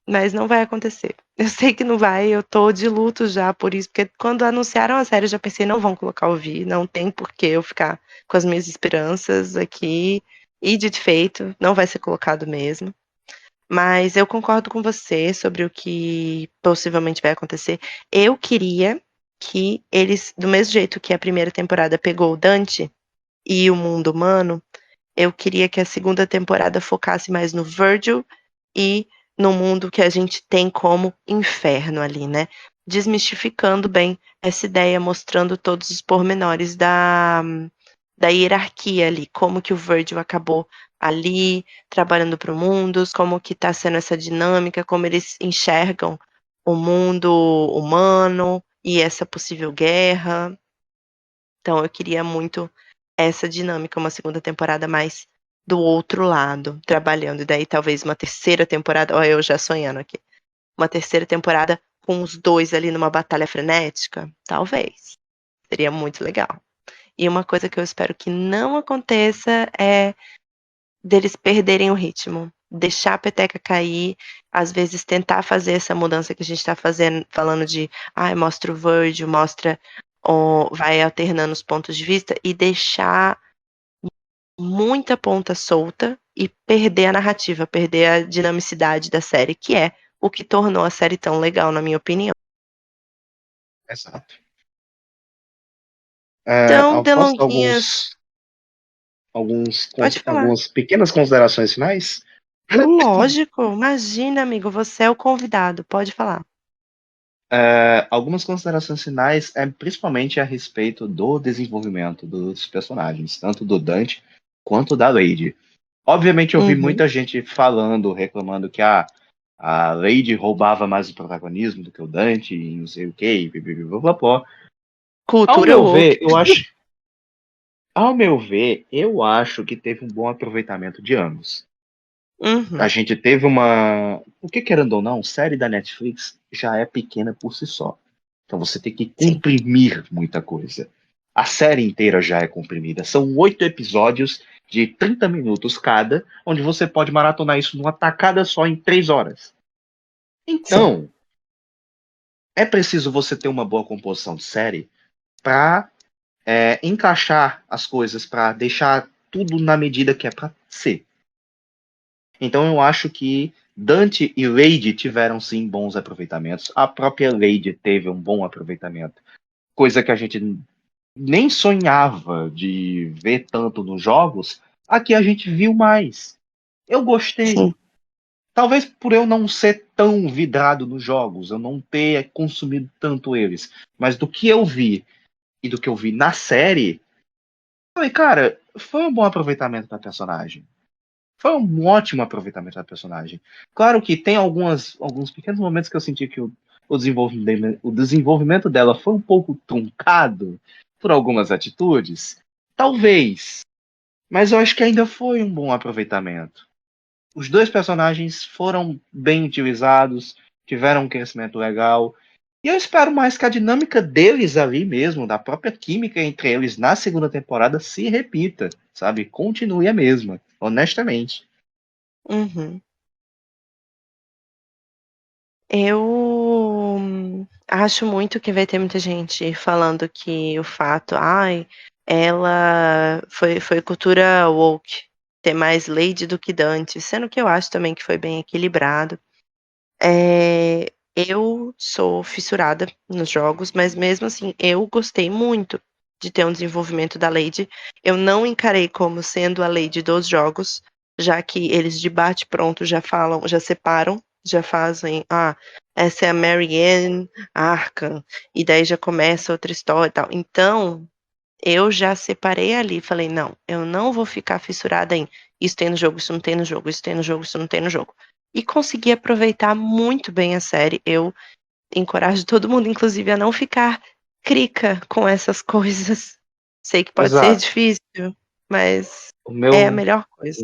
[SPEAKER 1] mas não vai acontecer. Eu sei que não vai, eu tô de luto já por isso, porque quando anunciaram a série eu já pensei, não vão colocar o Vi, não tem por que eu ficar com as minhas esperanças aqui. E de feito, não vai ser colocado mesmo. Mas eu concordo com você sobre o que possivelmente vai acontecer. Eu queria que eles, do mesmo jeito que a primeira temporada pegou o Dante e o mundo humano, eu queria que a segunda temporada focasse mais no Virgil e no mundo que a gente tem como inferno ali, né? Desmistificando bem essa ideia, mostrando todos os pormenores da hierarquia ali, como que o Virgil acabou ali, trabalhando para o mundo, como que está sendo essa dinâmica, como eles enxergam o mundo humano e essa possível guerra. Então eu queria muito essa dinâmica, uma segunda temporada mais do outro lado, trabalhando. E daí talvez uma terceira temporada, olha eu já sonhando aqui, uma terceira temporada com os dois ali numa batalha frenética, talvez. Seria muito legal. E uma coisa que eu espero que não aconteça é deles perderem o ritmo. Deixar a peteca cair, às vezes tentar fazer essa mudança que a gente está fazendo, falando de, mostra o Virgil, mostra, vai alternando os pontos de vista e deixar muita ponta solta e perder a narrativa, perder a dinamicidade da série, que é o que tornou a série tão legal, na minha opinião.
[SPEAKER 2] exato.
[SPEAKER 1] Então,
[SPEAKER 2] Posso dar
[SPEAKER 1] Delonguinhas, pode falar.
[SPEAKER 2] algumas pequenas considerações finais?
[SPEAKER 1] Lógico, imagina, amigo, você é o convidado, pode falar.
[SPEAKER 2] Algumas considerações finais principalmente a respeito do desenvolvimento dos personagens, tanto do Dante quanto da Lady. Obviamente eu vi
[SPEAKER 1] Uhum.
[SPEAKER 2] muita gente falando, reclamando que a Lady roubava mais o protagonismo do que o Dante, e não sei o que, blá. Ao
[SPEAKER 1] Cultura
[SPEAKER 2] meu
[SPEAKER 1] woke.
[SPEAKER 2] ver, eu acho que teve um bom aproveitamento de ambos. A
[SPEAKER 1] Uhum.
[SPEAKER 2] gente teve uma. O que querendo ou não, série da Netflix já é pequena por si só. Então você tem que
[SPEAKER 1] Sim.
[SPEAKER 2] comprimir muita coisa. A série inteira já é comprimida. São 8 episódios de 30 minutos cada, onde você pode maratonar isso numa tacada só em 3 horas.
[SPEAKER 1] Sim.
[SPEAKER 2] Então, é preciso você ter uma boa composição de série para encaixar as coisas, para deixar tudo na medida que é para ser. Então eu acho que Dante e Lady tiveram sim bons aproveitamentos. A própria Lady teve um bom aproveitamento, coisa que a gente nem sonhava de ver tanto nos jogos. Aqui a gente viu mais. Eu gostei.
[SPEAKER 1] Sim.
[SPEAKER 2] Talvez por eu não ser tão vidrado nos jogos, eu não ter consumido tanto eles, mas do que eu vi e do que eu vi na série, falei, cara, foi um bom aproveitamento da personagem. Foi um ótimo aproveitamento da personagem. Claro que tem alguns pequenos momentos que eu senti que o desenvolvimento dela foi um pouco truncado por algumas atitudes. Talvez. Mas eu acho que ainda foi um bom aproveitamento. Os dois personagens foram bem utilizados, tiveram um crescimento legal. E eu espero mais que a dinâmica deles ali mesmo, da própria química entre eles na segunda temporada, se repita, sabe? Continue a mesma, honestamente.
[SPEAKER 1] Uhum. Eu acho muito que vai ter muita gente falando que o fato, ai, ela foi cultura woke, ter mais Lady do que Dante, sendo que eu acho também que foi bem equilibrado. Eu sou fissurada nos jogos, mas mesmo assim, eu gostei muito de ter um desenvolvimento da Lady. Eu não encarei como sendo a Lady dos jogos, já que eles de bate-pronto já falam, já separam, já fazem, essa é a Marianne Arkham, e daí já começa outra história e tal. Então, eu já separei ali, falei, não, eu não vou ficar fissurada em isso tem no jogo, isso não tem no jogo, isso tem no jogo, isso não tem no jogo. E consegui aproveitar muito bem a série. Eu encorajo todo mundo, inclusive, a não ficar crica com essas coisas. Sei que pode ser
[SPEAKER 2] Exato.
[SPEAKER 1] difícil, mas
[SPEAKER 2] O
[SPEAKER 1] é a
[SPEAKER 2] meu,
[SPEAKER 1] melhor coisa.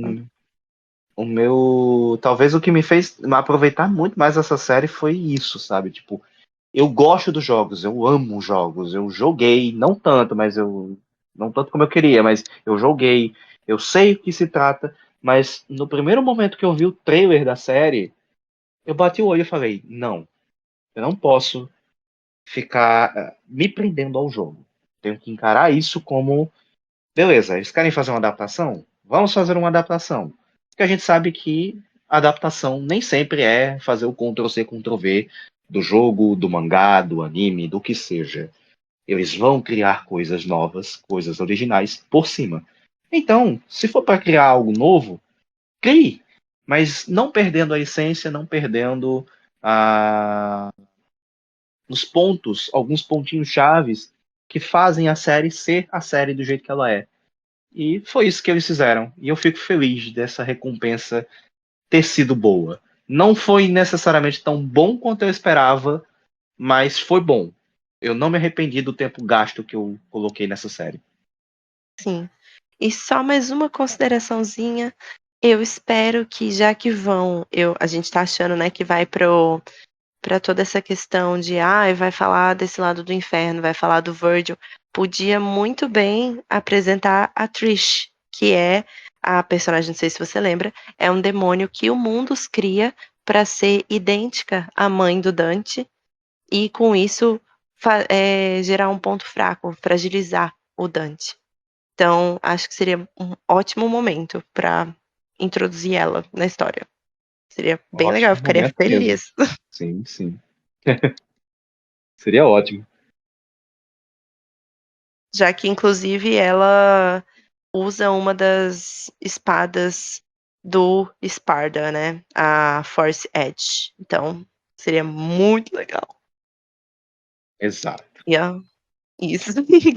[SPEAKER 2] o, talvez o que me fez aproveitar muito mais essa série foi isso, sabe? Tipo, eu gosto dos jogos, eu amo jogos, eu joguei, não tanto, não tanto como eu queria, mas eu joguei, eu sei o que se trata, mas no primeiro momento que eu vi o trailer da série, eu bati o olho e falei, não, eu não posso ficar me prendendo ao jogo. Tenho que encarar isso como, beleza, eles querem fazer uma adaptação? Vamos fazer uma adaptação. Porque a gente sabe que adaptação nem sempre é fazer o Ctrl+C, Ctrl+V do jogo, do mangá, do anime, do que seja. Eles vão criar coisas novas, coisas originais por cima. Então, se for para criar algo novo, crie, mas não perdendo a essência, não perdendo a... os pontos, alguns pontinhos chaves que fazem a série ser a série do jeito que ela é. E foi isso que eles fizeram. E eu fico feliz dessa recompensa ter sido boa. Não foi necessariamente tão bom quanto eu esperava, mas foi bom. Eu não me arrependi do tempo gasto que eu coloquei nessa série.
[SPEAKER 1] Sim. E só mais uma consideraçãozinha. Eu espero que, já que a gente tá achando, né, que vai para toda essa questão de, vai falar desse lado do inferno, vai falar do Virgil, podia muito bem apresentar a Trish, que é a personagem, não sei se você lembra, é um demônio que o Mundus cria para ser idêntica à mãe do Dante e com isso gerar um ponto fraco, fragilizar o Dante. Então, acho que seria um ótimo momento para introduzir ela na história. Seria bem legal, eu
[SPEAKER 2] Ótimo
[SPEAKER 1] ficaria
[SPEAKER 2] momento mesmo.
[SPEAKER 1] feliz.
[SPEAKER 2] Sim, sim. Seria ótimo.
[SPEAKER 1] Já que, inclusive, ela usa uma das espadas do Sparda, né? A Force Edge. Então, seria muito legal.
[SPEAKER 2] Exato.
[SPEAKER 1] E, ó, isso.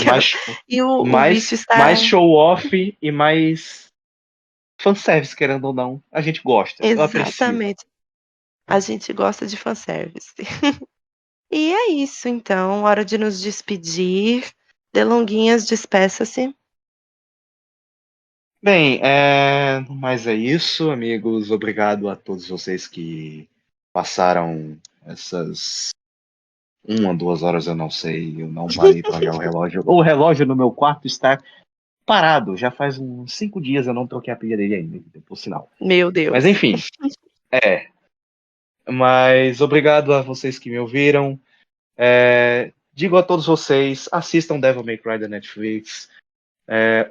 [SPEAKER 2] Mais,
[SPEAKER 1] E o vício
[SPEAKER 2] mais
[SPEAKER 1] está.
[SPEAKER 2] show off e mais fanservice, querendo ou não. A gente gosta, eu aprecio.
[SPEAKER 1] Exatamente. A gente gosta de fanservice. E é isso, então. Hora de nos despedir. Delonguinhas, despeça-se.
[SPEAKER 2] Bem, mas é isso, amigos. Obrigado a todos vocês que passaram essas 1 2 horas, eu não sei. Eu não parei para olhar o relógio. O relógio no meu quarto está parado. Já faz uns 5 dias eu não troquei a pilha dele ainda, por sinal.
[SPEAKER 1] Meu
[SPEAKER 2] Mas
[SPEAKER 1] Deus.
[SPEAKER 2] enfim, é. Mas obrigado a vocês que me ouviram. Digo a todos vocês, assistam Devil May Cry da Netflix.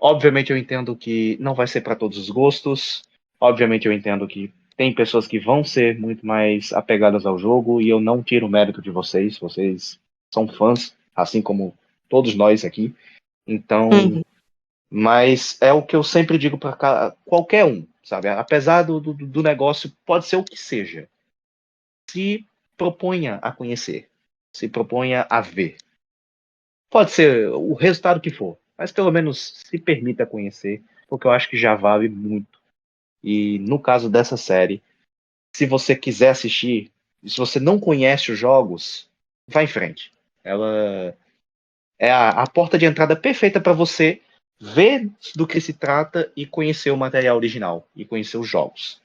[SPEAKER 2] Obviamente eu entendo que não vai ser para todos os gostos. Obviamente eu entendo que tem pessoas que vão ser muito mais apegadas ao jogo e eu não tiro o mérito de vocês. Vocês são fãs, assim como todos nós aqui. Então,
[SPEAKER 1] Uhum.
[SPEAKER 2] mas é o que eu sempre digo para qualquer um, sabe? Apesar do negócio, pode ser o que seja. Se proponha a conhecer, se proponha a ver. Pode ser o resultado que for, mas pelo menos se permita conhecer, porque eu acho que já vale muito. E no caso dessa série, se você quiser assistir, e se você não conhece os jogos, vá em frente. Ela é a porta de entrada perfeita para você ver do que se trata e conhecer o material original e conhecer os jogos.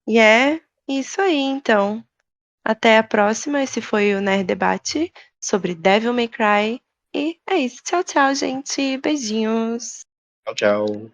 [SPEAKER 1] E é isso aí, então. Até a próxima. Esse foi o Nerd Debate sobre Devil May Cry. E é isso. Tchau, tchau, gente. Beijinhos.
[SPEAKER 2] Tchau, tchau.